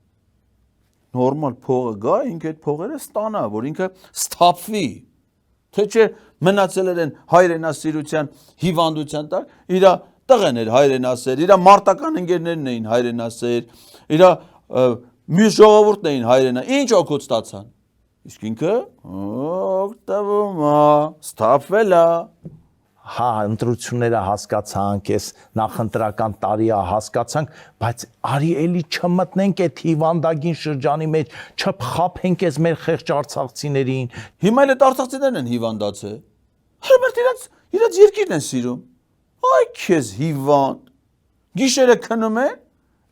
Նորմալ փողը գա, ինքը այդ փողերը ստանա, որ ինքը սթափվի։ Թե չէ մնացել են հայրենասիրության հիվանդության տակ, իր տղեն էր հայրենասեր, իր մարտական ընկերներն էին հայրենասեր, իր մյուս ժողովուրդն էին ինչ օգուտ ստացան։ Իսկ ինքը օգտվում է, սթափվել է։ Հա, ընտրությունները հասկացանք, այս նախընտրական տարիա հասկացանք, բայց արի էլի չմտնենք այդ հիվանդագին շրջանի մեջ, չփխափենք այս մեր խեղճ արցախցիներին։ Հիմա էլ այդ արցախցիներն են հիվանդացել։ Հերբերտ իրաց երկիրն են սիրում։ Այ քեզ հիվանդ։ Գիշերը քնում են,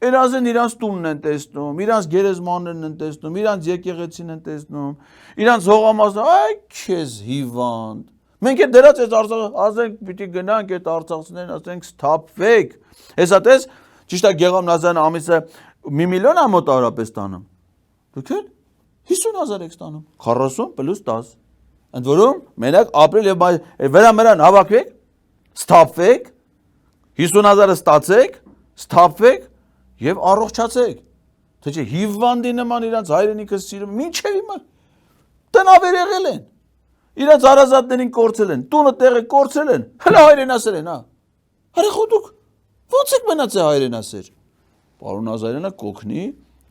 երազեն իրանց տունն են տեսնում, իրանց գերեզմաններն են տեսնում, իրանց եկեղեցին են տեսնում, իրանց հողամասը, այ քեզ հիվանդ։ Մենք է դրած այս Արցախը, ասենք պիտի գնանք այդ արցախցիներին, ասենք սթափվեք։ Հեսա տես, ճիշտ է Գեգամ Նազարյանը ամիսը 1 միլիոն է մոտ արապես տանում։ Դուք էլ 50,000 եք ստանում, 40 + 10։ Ընդ որում մենակ ապրել եւ վերամերան հավաքվեք, սթափվեք, 50,000-ը ստացեք, սթափվեք եւ առողջացեք։ Թե չէ հիվանդի նման իրանց հայրենիքը սիրում, ինչեւ հիմա տնավեր եղել են։ Իրանց հարազատներին կորցել են, տունը տեղը կորցել են, հələ հայրենասեր են, հա։ Հələ դուք ո՞նց եք մնացել հայրենասեր։ Պարոն Նազարյանը կօգնի,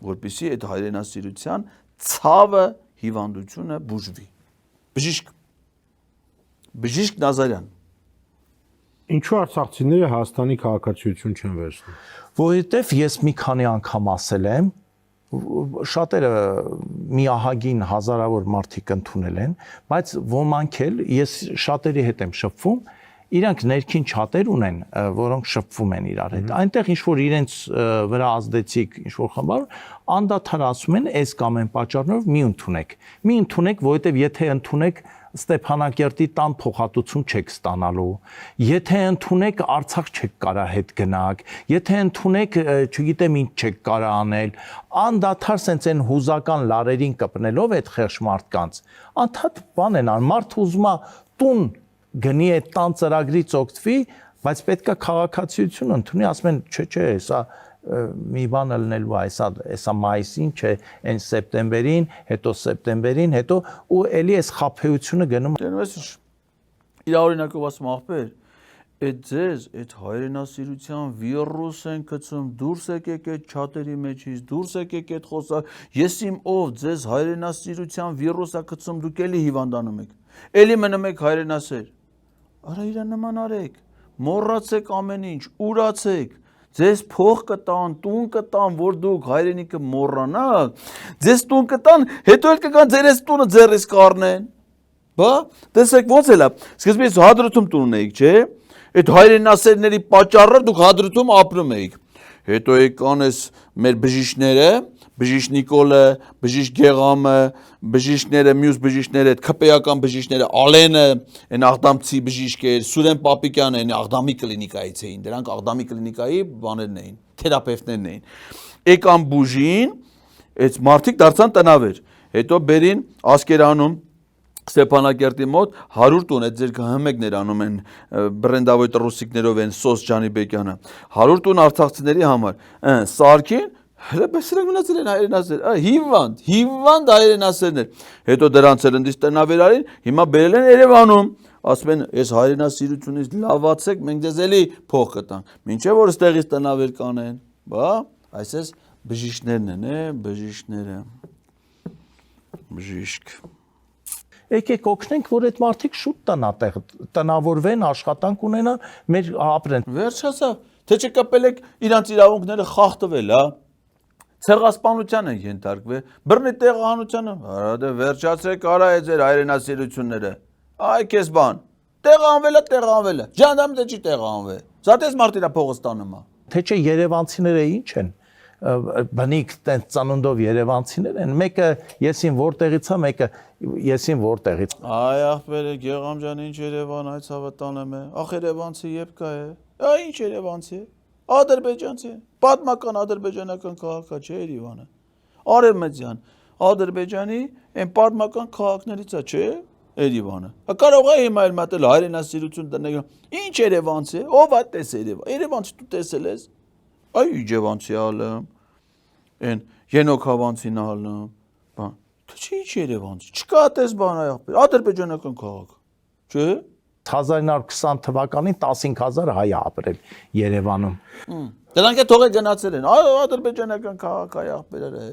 որպեսզի այդ հայրենասիրության ցավը, հիվանդությունը բուժվի։ Բժիշկ Նազարյան։ Ինչու արցախցիները Հայաստանի քաղաքացիություն չեն վերցնում։ Որովհետև ես մի քանի անգամ ասել եմ, շատերը մի ահագին հազարավոր մարդիկ ընդունել են, բայց ոմանք էլ ես շատերի հետ եմ շփվում, իրանք ներքին չաթեր ունեն, որոնք շփվում են իրար հետ։ Այնտեղ ինչ որ իրենց վրա ազդեցիկ ինչ որ խմբար, անդադար ասում են, այս կամ այն պատճառներով մի ընդունեք, որովհետև եթե ընդունեք Ստեփանակերտի տան փոխհատուցում չեք ստանալու, եթե ընդունեք Արցախ չեք կարա հետ գնաք, եթե ընդունեք, չգիտեմ ինչ չեք կարա անել, անդադար սենց այն հուզական լարերին կպնելով այդ խեղճ մարդկանց, անդադ բան են ան, մարդ ուզում է տուն գնի այդ տան ծրագրից օգտվի, բայց պետքա քաղաքացիություն ընդունի, ասում են, չէ, հեսա մի բան ելնելու է, հեսա մայիսին, չէ, այն սեպտեմբերին, հետո սեպտեմբերին, հետո ու էլի այս խափեությունը գնում։ Դենպես իր օրինակով ասում ախպեր, այդ ձեզ, այդ հայրենասիրության վիրուս են գցում, դուրս եկեք այդ չաթերի մեջից, դուրս եկեք այդ խոսալ, ես իմ ով ձեզ հայրենասիրության վիրուսը գցում, դուք էլի հիվանդանում եք, էլի մնում եք հայրենասեր։ Արա իրա նման արեք, մոռացեք ամեն ինչ, ուրացեք, ձեզ փող կտան, տուն կտան, որ դուք հայրենիքը մոռանաք, ձեզ տուն կտան, հետո էլ կգան ձեր այս տունը ձեռից կառնեն։ Բա, տեսեք ոնց էլա, սկզբից հադրութում տուն ունեիք, չէ՞։ Այդ հայրենասերների պատճառով դուք հադրութում ապրում էիք։ Հետո եկան այս մեր բժիշկները, բժիշկ Նիկոլը, բժիշկ Գեգամը, բժիշկները, մյուս բժիշկները, այդ քպեական բժիշկները, Ալենը, այն Աղդամցի բժիշկ էր, Սուրեն Պապիկյանը, այն Աղդամի կլինիկայից էին, դրանք Աղդամի կլինիկայի բաներն էին, թերապևտներն էին։ Եկան բուժին, այդ մարդիկ դարձան տնավեր։ Հետո բերին Ասկերանում Ստեփանակերտի մոտ 100 տուն, այդ ձեր հմեկներ անում են բրենդավոյ ռուսիկներով են Սոս Ջանիբեկյանը 100 տուն արցախցիների համար սարքին հələ բեսրեք մնացել են հայրենասեր հիվանդ հայրենասերներ հետո դրանց էլ ընդից տնավերարին հիմա բերել են Երևանում ասում են այս հայրենասիրությունից լավացեք մենք ձեզ էլի փող կտանք մինչև որ ստեղից տնավեր կանեն բա այսպես բժիշկներն են բժիշկ Եկեք օգնենք, որ այդ մարդիկ շուտ տնավորվեն, աշխատանք ունենան, մեր ապրեն։ Վերջացա, թե չկապել եք իրանց իրավունքները խախտվել, հա։ Ցեղասպանության են ենթարկվել, բռնի տեղահանությանը, դե վերջացրեք արա այդ ձեր հայրենասիրությունները։ Այ քեզ բան։ Տեղահանվել է։ Ժանդամը չի տեղահանվել։ Զատես մարդիրա փողը ստանում է։ Թե չէ Երևանցիները ինչ են։ Բնիկ տենց ծանոնդով Երևանցիներ են, մեկը եսին որտեղից է, մեկը եսին որտեղից։ Այ ախպերը Գեգամ ջան, ինչ Երևան, այ ցավը տանեմ է։ Ախ Երևանցի եփ կա է։ Այ ինչ Երևանցի է։ Ադրբեջանցի է։ Պատմական ադրբեջանական քաղաք է, չէ Երևանը։ Արևմտյան Ադրբեջանի այն պատմական քաղաքներից է, չէ Երևանը։ Կարող է հիմա էլ մտել հայրենասիրություն տնենք։ Ինչ Երևանցի է։ Ով է տեսել Երևան։ Երևանցի դու տեսել ես։ Այ Իջևանցի ալում, են Ենոքավանցին ալում, բան, թե չի ինչ Երևանցի, չկա այդպես բան այախպեր, ադրբեջանական քաղաք, չէ, 1920 թվականին 15000 հայ ա ապրել Երևանում։ Դրանք է թողել գնացել են։ Ադրբեջանական քաղաքայի աղբերերը։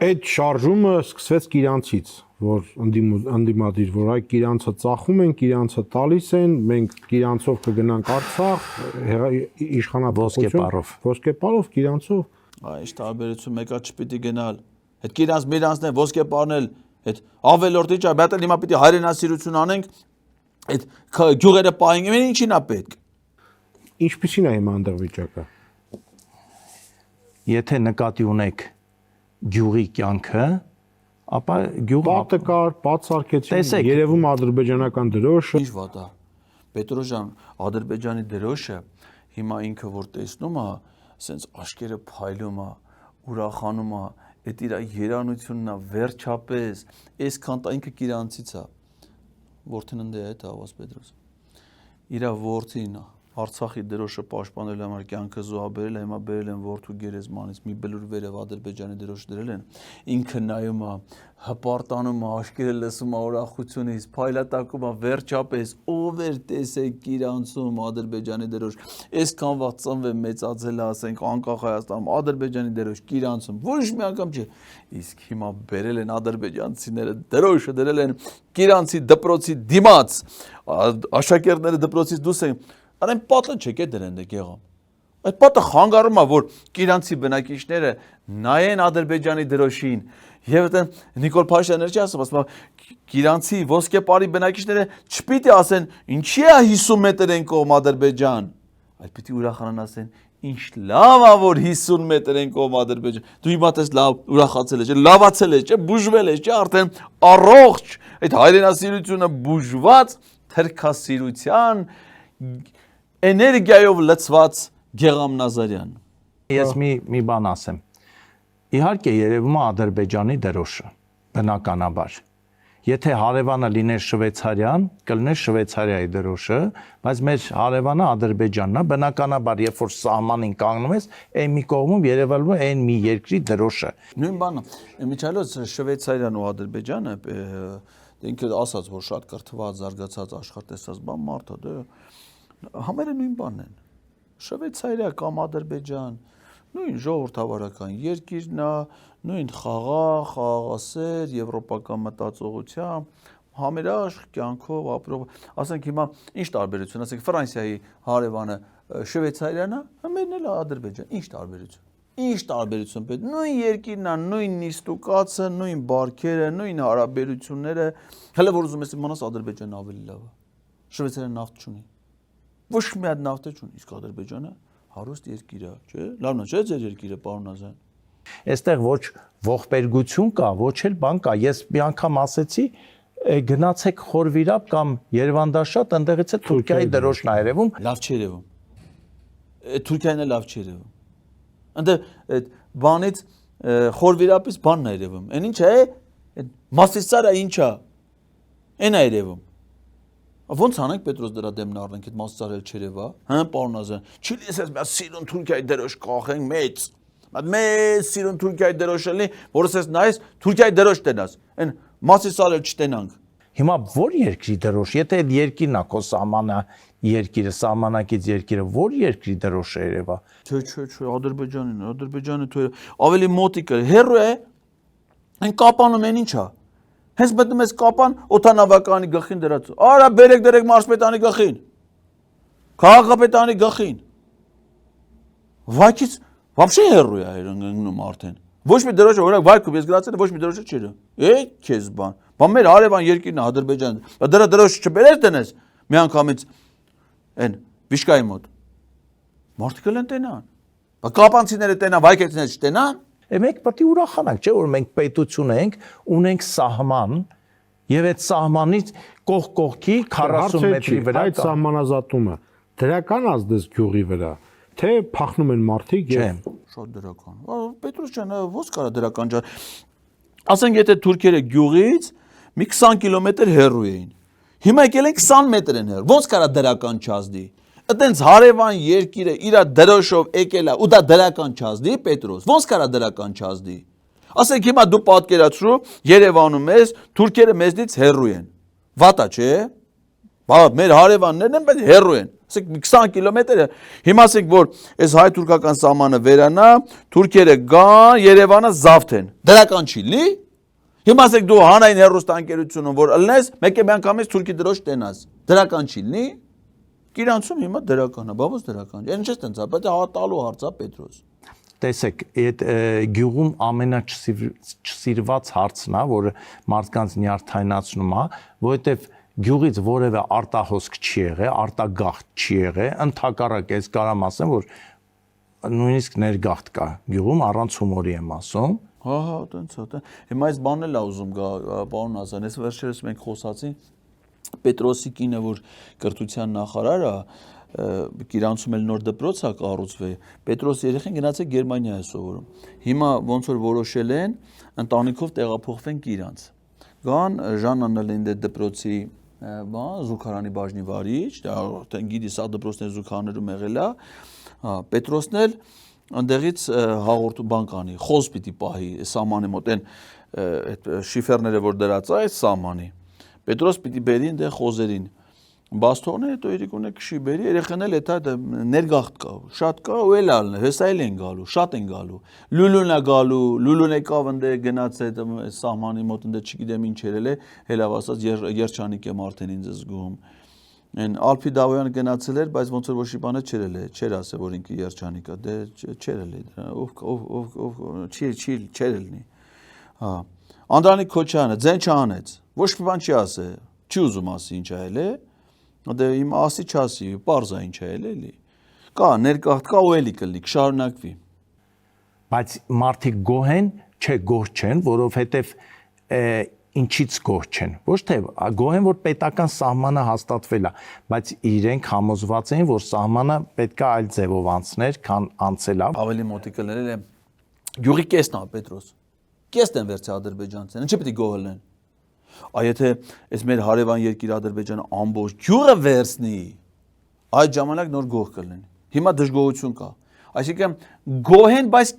Այդ շարժումը սկսվեց Կիրանցից, որ ընդդիմադիր, որ այ Կիրանցը ծախում են, Կիրանցը տալիս են, մենք Կիրանցով կգնանք Արցախ, իշխանապահություն, ոսկեպարով, Կիրանցով։ Այս տարբերություն մեկա չպիտի գնալ։ Այդ Կիրանց միրանցն է ոսկեպարն էլ, այդ ավելորդի ճա, բայց հիմա պիտի հայրենասիրություն անենք, այդ գյուղերը պահենք, մեն ինչին է պետք։ Ինչպիսին է հիմա այնտեղ վիճակը։ Եթե նկատի ունեք գյուղի կյանքը, ապա գյուղը պատը կար, բացարկեցին, երևում ադրբեջանական դրոշը։ Ինչ վատ է։ Պետրոժան, Ադրբեջանի դրոշը հիմա ինքը որ տեսնում է, ասենց աշկերը փայլում է, ուրախանում է, այդ իր երանությունն է, վերջապես, այսքան տա ինքը Կիրանցից է։ Որդին ընդ է այդ ավազ Պետրոս։ Իր որդին է։ Արցախի դրոշը պաշտպանելու համար կյանքը զոհաբերել է, հիմա բերել են որդու գերեզմանից մի բլուր վերև Ադրբեջանի դրոշ դրել են, ինքը նայում է, հպարտանում է, աշկերը լսում է ուրախությունից, փայլատակում է, վերջապես ով էր տեսեք Կիրանցում Ադրբեջանի դրոշ, այսքան վաղ ծնվել մեծացել է, ասենք անկախ Հայաստանում Ադրբեջանի դրոշ Կիրանցում, ոչ մի անգամ չէ, իսկ հիմա բերել են ադրբեջանցիները դրոշը դրել են Կիրանցի դպրոցի դիմաց, աշակերտները դպրոցից դուրս են Այն պատը չեք է դրեն դե գեղամ։ Այդ պատը խանգարում է, որ Կիրանցի բնակիչները նայեն Ադրբեջանի դրոշին։ Եվ այդն Նիկոլ Փաշինյանը չի ասում, Կիրանցի ոսկեպարի բնակիչները չպիտի ասեն, ինչի է 50 մետր են կողմ Ադրբեջան։ Այդ պիտի ուրախանան ասեն, ինչ լավ է, որ 50 մետր են կողմ Ադրբեջան։ Դու հիմա տես լավ ուրախացել ես, լավացել ես, բուժվել ես, արդեն առողջ, այդ հայրենասիրությունը բուժված թրքասիրության էներգիայով լցված Գեգամ Նազարյան։ Ես մի բան ասեմ։ Իհարկե երևում է Ադրբեջանի դրոշը, բնականաբար։ Եթե հարևանը լիներ Շվեյցարիան, կլիներ Շվեյցարիայի դրոշը, բայց մեր հարևանը Ադրբեջանն է, բնականաբար երբ որ սահմանին կանգնում ես, այն մի կողմում երևալու է այն մի երկրի դրոշը։ Նույն բանը, միջալոց Շվեյցարիան ու Ադրբեջանը ինքը ասաց, որ շատ կրթված, զարգացած, աշխատեցած բան մարդ է, համերը նույն բանն են։ Շվեյցարիա կամ Ադրբեջան, նույն ժողովրդավարական երկիրն է, նույն խաղաղասեր, եվրոպական մտածողությամբ, համերաշխ կյանքով ապրող, ասենք հիմա ինչ տարբերություն, ասենք Ֆրանսիայի հարևանը Շվեյցարիան է, մերն էլ Ադրբեջան, ինչ տարբերություն։ Ինչ տարբերություն պետք, նույն երկիրն է, նույն նիստուկացը, նույն բարքերը, նույն հարաբերությունները, հələ որ ուզում ես իմանաս Ադրբեջանն ավելի լավ է։ Շվեյցարիան նավթ չունի։ Ոչ մի հատ նավթ չունի, իսկ Ադրբեջանը հարուստ երկիր է, չէ՞։ Լավն է, չէ՞ ձեր երկիրը, պարոն Ազյան։ Այստեղ ոչ ողբերգություն կա, ոչ էլ բան կա։ Ես մի անգամ ասեցի, գնացեք Խորվիրապ կամ Երևանդաշատ, այնտեղից է Թուրքիայի դրոշն է երևում։ Լավ չի երևում։ Թուրքիան էլ լավ չի երևում։ Այնտեղ այդ բանից Խորվիրապից բանն է երևում։ Այն ինչ է, Մասիսարը ինչ է։ Այն է երևում։ Ոնց անենք Պետրոս դրա դեմն առնենք, այդ Մասիսարը չերևա, հա, պարոն Ազյան։ Չի լսես մի սիրուն Թուրքիայի դրոշ կախենք մեծ։ Մեծ սիրուն Թուրքիայի դրոշ էլի, որս ես նայես Թուրքիայի դրոշ տենաս։ Այն Մասիսարը չտենանք։ Հիմա ո՞ր երկրի դրոշ, եթե այդ երկիրն է քո սահմանը երկիրը, սահմանակից երկիրը, ո՞ր երկրի դրոշը երևա։ Չէ, Ադրբեջանին, Ադրբեջանը թույլ ավելի մոտիկ է, հեռու է։ Այն կապանում են ինչա։ Հենց մտնում ես կապան օթանավականի գլխին դրած։ Արա բերեք մարզպետանի գլխին։ Քաղաքապետանի գլխին։ Վայքից вообще հեռու է ընկնում արդեն։ Ոչ մի դրոշը, օրինակ վայքում ես գրացել եմ, ոչ մի դրոշը չէ։ Է քեզ բան։ Բան մեր հարևան երկիրն է Ադրբեջանը։ Դրա դրոշը չբերես տնես միանգամից այն Վիշկայի մոտ։ Մարդիկ են տենան։ Բա կապանցիները տենան, վայքեցիները չտենան։ Մենք պետք է ուրախանանք, չէ՞ որ մենք պետություն ենք, ունենք սահման, եւ այդ սահմանից կողքի 40 մետրի վրա այդ սահմանազատումը դրական ազդես գյուղի վրա, թե փախնում են մարդիկ եւ շատ դրական։ Պետրոս ջան, ո՞նց կարա դրական ջան։ Ասենք եթե թուրքերը գյուղից մի 20 կիլոմետր հեռու էին։ Հիմա եկել են 20 մետր են հեռու։ Ո՞նց կարա դրական չազդի։ Այդտենց հարևան երկիրը իր դրոշով եկել է ու դա դրական չազդի Պետրոս։ Ո՞նց կարա դրական չազդի։ Ասենք հիմա դու պատկերացրու Երևանում ես, թուրքերը մեզնից հեռու են։ Վատա չէ։ Բա մեր հարևաններն են, բայց հեռու են։ Ասենք 20 կիլոմետր է։ Հիմա ասենք որ այս հայ-թուրքական սահմանը վերանա, թուրքերը գան, Երևանը զավթեն։ Դրական չի լի։ Հիմա ասենք դու հանային հեռուստաընկերությունում որ ըլնես, մեկ է միանգամից թուրքի դրոշ տենաս։ Դրական չի լի։ Իրանցում հիմա դրական է, բավոց դրական։ Այն չէ տենց, բայց հատալու հարցա Պետրոս։ Տեսեք, այդ գյուղում ամենաչսիրված հարցն է, որը մարդկանց նյարդայնացնում է, որովհետև գյուղից որևէ արտահոսք չի եղել, արտագաղթ չի եղել, ընդհակառակ ես կարամ ասեմ, որ նույնիսկ ներգաղթ կա գյուղում առանց հումորի եմ ասում։ Հա, տենց է։ Հիմա այս բանն էլ ուզում գա, պարոն Ազան, այս վերջերս մենք խոսացինք Պետրոսի կինը, որ կրթության նախարար է, Իրանցում էլ նոր դպրոց է կառուցվել, Պետրոսի երեխեն գնացել Գերմանիա է սովորում։ Հիմա ոնց որ որոշել են ընտանիքով տեղափոխվենք իրանց։ Գան Ժաննան Լենդե դպրոցի զուգարանի բաժնի վարիչ, դա գիտի սա դպրոցներ զուգաներում եղել է, Պետրոսն էլ այնտեղից հաղորդու բան կանի, խոզ պիտի պահի սահմանի մոտ, այդ շիֆերները որ դրած է այս սահմանի։ Պետրոս պիտի բերի այնտեղ խոզերին։ Բաստոնը հետո երիկունը քշի բերի, երեխան էլ էթա ներգաղթ կա, շատ կա ու էլ ալն, հեսա էլ են գալու, շատ են գալու։ Լուլուն է գալու, լուլուն եկավ ընդ գնաց այդ սահմանի մոտ ընդ չգիտեմ ինչ երել է, հելավ ասած երջանիկ եմ արդեն ինձ զգում։ Այն Ալփի Դավոյանը գնացել էր, բայց ոնց որ ոչ մի բանը չերել է, չէր ասել որ ինքը երջանիկ է, դե չերել է դրա, ով չի լինի։ Հա։ Անդրանիկ Քոչյանը ձեն չանեց, ոչ մի բան չի ասել, չի ուզում ասի ինչ այլ է։ Դե իմ ասի չասի, պարզ է ինչ է էլի։ Կա ներգաղթ կա ու էլի կլինի, կշարունակվի։ Բայց մարդիկ գոհ են, չէ գոհ չեն, որովհետև ինչից գոհ չեն։ Ոչ թե գոհ են, որ պետական սահմանը հաստատվել է, բայց իրենք համոզված են, որ սահմանը պետք է այլ ձևով անցներ, քան անցել է։ Ավելի մոտիկ ելնել է գյուղի կեսն է Պետրոս։ Կեսն են վերցել ադրբեջանցիները, ինչի՞ պիտի գոհ լինեն։ Այ եթե այս մեր հարևան երկիր Ադրբեջանը ամբողջ գյուղը վերցնի, այդ ժամանակ նոր գոհ կլինի։ Հիմա դժգոհություն կա։ Այսինքն գոհ են, բայց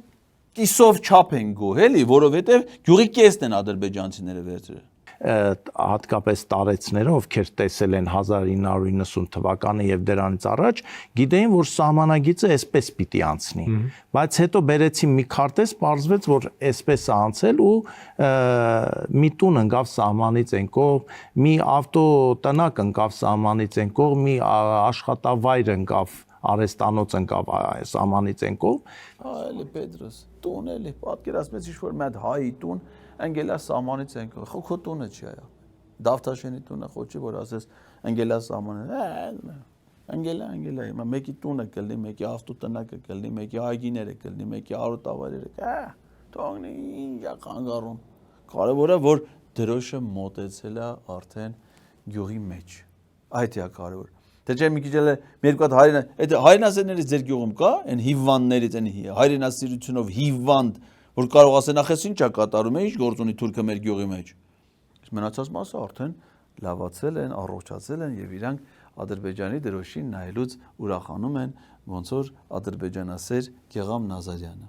կիսով չափ են գոհ, էլի, որովհետև գյուղի կեսն են ադրբեջանցիները վերցրել։ Հատկապես տարեցները, ովքեր տեսել են 1990 թվականը եւ դրանից առաջ, գիտեին, որ սահմանագիծը այսպես պիտի անցնի, բայց հետո բերեցին մի քարտեզ, պարզվեց, որ այսպես է անցել ու մի տուն ընկավ սահմանից այն կողմ, մի ավտոտնակ ընկավ սահմանից այն կողմ, մի աշխատավայր ընկավ, արեստանոց ընկավ սահմանից այն կողմ։ Այլի Պետրոս, տուն էլի, պատկերացնես ինչ-որ մի հատ հայի տուն, ընկելա սահմանից են կողմ, քո տունը չի այա։ Դավթաշենի տունը խոչի, որ ասես ընկելա սահմանը, ընկելա, հիմա մեկի տունը կլինի, մեկի ավտոտնակը կլինի, մեկի այգիները կլինի, մեկի արոտավայրերը, թողնի ինչա խանգարում։ Կարևորը որ դրոշը մոտեցել է արդեն գյուղի մեջ։ Այդ է կարևոր։ Թե չէ մի քիչ էլ մի երկու հատ հայրենասերներից ձեր գյուղում կա, այն հիվանդներից, այն հայրենասիրությունով հիվանդ, որ կարող ասեն ախես ինչ է կատարում է, ինչ գործ ունի թուրքը մեր գյուղի մեջ։ Իսկ մնացած մասը արդեն լավացել են, առողջացել են եւ իրանք Ադրբեջանի դրոշին նայելուց ուրախանում են, ոնց որ ադրբեջանասեր Գեգամ Նազարյանը։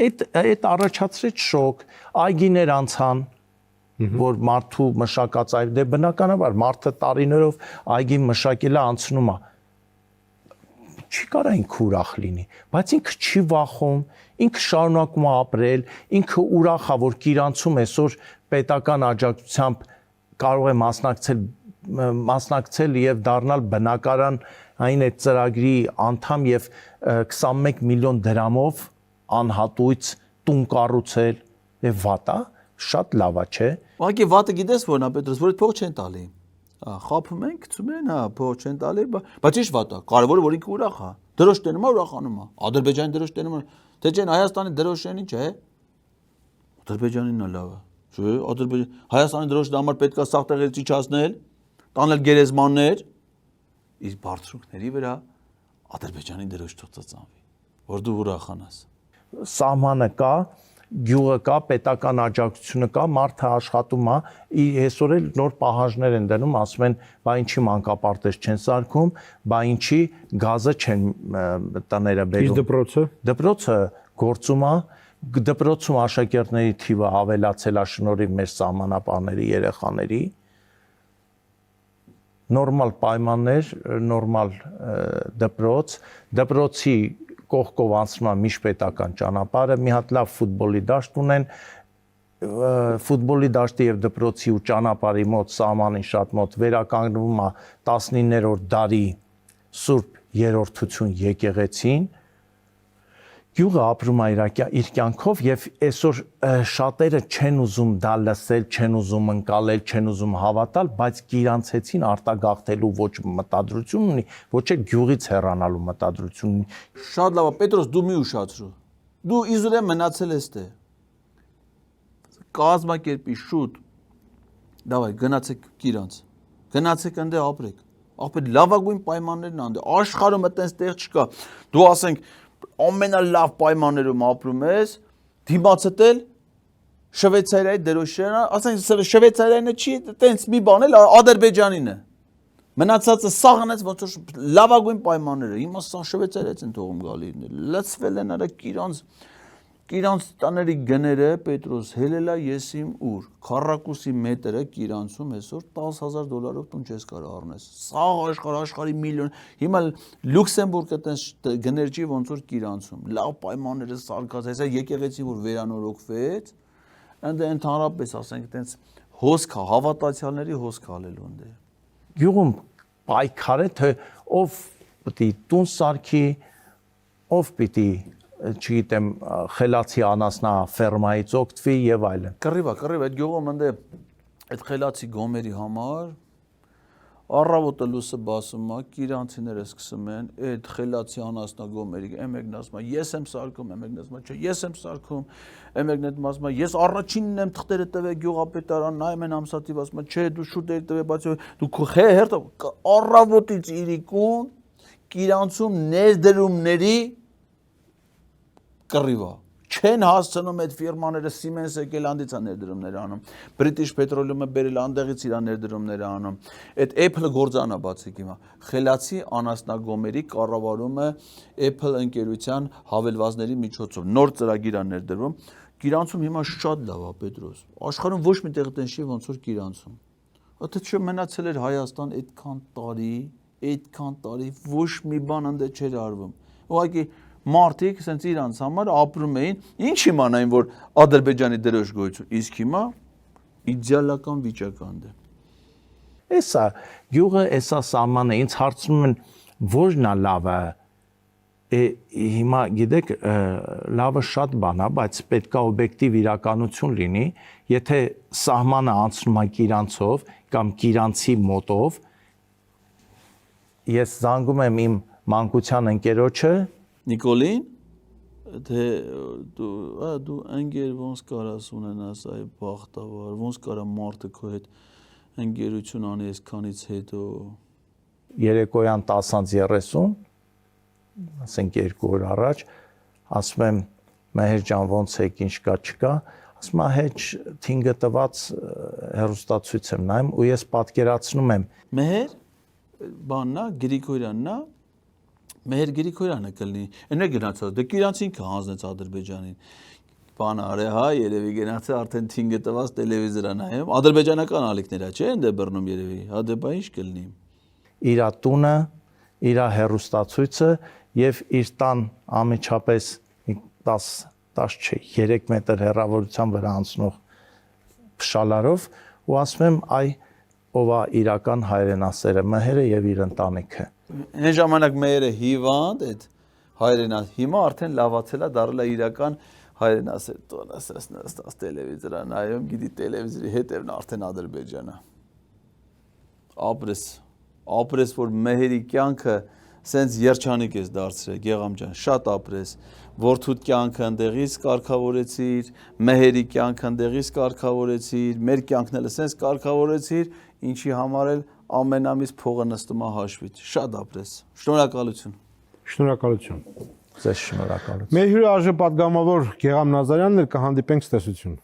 Այդ առաջացրեց շոկ, այգիներ անցան, որ մարդու մշակած այլ դե բնականաբար մարդը տարիներով այգի մշակելը անցնում է չի կարա ինքը ուրախ լինի բայց ինքը չի վախում ինքը շարունակում է ապրել ինքը ուրախ է որ Կիրանցում այսօր պետական աջակցությամբ կարող է մասնակցել եւ դառնալ բնակարան այն այդ ծրագրի անդամ եւ 21 միլիոն դրամով անհատույց տուն կառուցել եւ վատա շատ լավ է, չէ։ Ուղղակի վատը գիտես որն է Պետրոս, որ այդ փող չեն տալի։ Խափում են, գցում են, փող չեն տալի, բայց ի՞նչ վատ է։ Կարևորը որ ինքը ուրախ է։ Դրոշ տենում է, ուրախանում է։ Ադրբեջանի դրոշ տենում է։ Թե չէ Հայաստանի դրոշն ինչ է։ Ադրբեջանինն է լավը։ Չէ, Հայաստանի դրոշը համար պետք է սաղ տեղից իջացնել, տանել գերեզմաններ, իսկ բարձրուկների վրա Ադրբեջանի դրոշ ծածանվի, որ դու ուրախանաս։ Սահմանը կա, գյուղը կա, պետական աջակցությունը կա, մարդը աշխատում է, այսօր էլ նոր պահանջներ են դնում, ասում են, բա ինչի մանկապարտեզ չեն սարքում, բա ինչի գազը չեն տները բերում։ Իսկ դպրոցը։ Դպրոցը գործում է, դպրոցում աշակերտների թիվը ավելացել է շնորհիվ մեր սահմանապահների երեխաների։ նորմալ պայմաններ, նորմալ դպրոցի կողքով անցնում է միջպետական ճանապարհը, մի հատ լավ ֆուտբոլի դաշտ ունեն, ֆուտբոլի դաշտի եւ դպրոցի ու ճանապարհի մոտ սահմանին շատ մոտ վերականգնվում է 19-րդ դարի Սուրբ Երրորդություն եկեղեցին, գյուղը ապրում է իր կյանքով եւ այսօր շատերը չեն ուզում դա լսել, չեն ուզում ընկալել, չեն ուզում հավատալ, բայց գիրանցեցին արտագաղթելու ոչ մտադրություն ունի, ոչ էլ գյուղից հեռանալու մտադրություն ունի։ Շատ լավ է, Պետրոս, դու մի ուշացրու։ Դու իզուրե մնացել ես դե։ Կազմակերպի շուտ։ Դավայ, գնացեք Գիրանց։ Գնացեք ընդ ապրեք։ Ապա լավագույն պայմաններն անդե աշխարհում այտենց տեղ չկա։ Դու ասենք ամենալավ պայմաններում ապրում ես, դիմացդ էլ Շվեյցարիայի դերոշերն, ասենք Շվեյցարիայինը չի, տենց մի բան էլ Ադրբեջանին է։ Մնացածը սաղանեց ոնց որ լավագույն պայմանները։ Հիմա սա Շվեյցարիայից են թողում գալիներ։ Լցվել են արա Կիրանց տաների գները, Պետրոս, հելելա եսիմ ուր, քառակուսի մետրը Կիրանցում այսօր $10,000 տուն չես կարող առնես։ Սաղ աշխարհի միլիոն։ Հիմա Լյուքսեմբուրգը տես գներ չի ոնց որ Կիրանցում։ Լավ պայմանները սարքած, այսա եկեղեցի որ վերանորոգվեց, ընդ ընդհանրապես ասենք տես հոսք, հավատացյալների հոսք ալելու ընդ։ Գյուղում պայքար է թե ով պիտի տուն սարքի, ով պիտի չգիտեմ խելացի անասնա ֆերմայից օգտվի եւ այլն։ Կռիվ, այդ գյուղում ընդ այդ խելացի գոմերի համար առավոտը լույսը բացում է, կիրանցիները սկսում են այդ խելացի անասնա գոմերի, մեկն ասում է ես եմ սարքում, մեկն ասում է չէ, ես եմ սարքում, մեկն էլ ասում է ես առաջինն եմ թղթերը տվել գյուղապետարան, նայում են ամսատիվ ասում է չէ, դու շուտ ես տվել, բայց դու հերթ առավոտից իրիկուն Կիրանցում ներդրումների կռիվա չեն հասցնում այդ ֆիրմաները Siemens-ը եկելանդից է ներդրումներ անում British Petroleum-ը բերել անդեղից իր ներդրումներ անում այդ Apple-ը գործանա բացիկ հիմա խելացի անասնագոմերի կառավարումը Apple ընկերության հավելվածների միջոցով նոր ծրագիր է ներդրվում Կիրանցում հիմա շատ լավ է Պետրոս աշխարհում ոչ մի տեղ տեն չի ոնց որ Կիրանցում Ո՞թե չէ մնացել էր Հայաստան այդքան տարի ոչ մի բան ընդ չէր արվում ուղղակի Մարդիկ ասենց իրանց համար ապրում էին, ինչ իմանային, որ Ադրբեջանի դերոշ գոյություն, իսկ հիմա իդեալական վիճական է։ Էսա գյուղը էսա սահմանը ինձ հարցնում են ո՞րն է լավը։ Հիմա գիտեք լավը շատ բան է, բայց պետք է օբյեկտիվ իրականություն լինի, եթե սահմանը անցնում է Կիրանցով կամ Կիրանցի մոտով, ես զանգում եմ իմ մանկության ընկերոջը Նիկոլին, թե դու ընկեր ոնց կարաս ունենաս այ բախտավոր, ոնց կարա մարդը քո հետ ընկերություն անի այսքանից հետո երեկոյան 10:30, ասենք 2 օր առաջ, ասում եմ Մեհեր ջան ոնց եք, ինչ կա, չկա, ասում է հեչ թինգը տված հեռուստացույց եմ նայում ու ես պատկերացնում եմ Մեհեր բաննա, Գրիգորյաննա Մեհեր Գրիգորյանը կլինի, այնը գնացած, դե Կիրանցին կհանձնեց Ադրբեջանին, բան արե հա, երևի գնացել արդեն թինգը տված տելևիզորա նայում, ադրբեջանական ալիքներ չէ, ընդ է բռնում երևի, հա դե բա ինչ կլինի։ Իրա տունը, իրա հեռուստացույցը եւ իր տան ամիջապես 10 չէ, 3 մետր հեռավորության վրա անցնող փշալարով ու ասում եմ այ ով է իրական հայրենասերը Մեհերը եւ իր ընտանիքը։ Այն ժամանակ Մեհերը հիվանդ այդ հայրենա հիմա արդեն լավացել է դառել է իրական հայրենասեր տոնասս տելևիզորա նայում գիտի տելևիզորի հետևն արդեն Ադրբեջանը ապրես որ Մեհերի կյանքը սենց երջանիկ ես դարձրել Գեգամ ջան շատ ապրես որդուդ կյանքը ընդեղից կարգավորեցիր Մեհերի կյանքը ընդեղից կարգավորեցիր մեր կյանքն էլ սենց կարգավորեցիր ինչի համար էլ ամեն ամիս փողը նստում է հաշվից շատ ապրես շնորհակալություն Շնորհակալություն Ձեզ շնորհակալություն Մեր հյուրը արժե պատգամավոր Գեգամ Նազարյանն էր կհանդիպենք ցտեսություն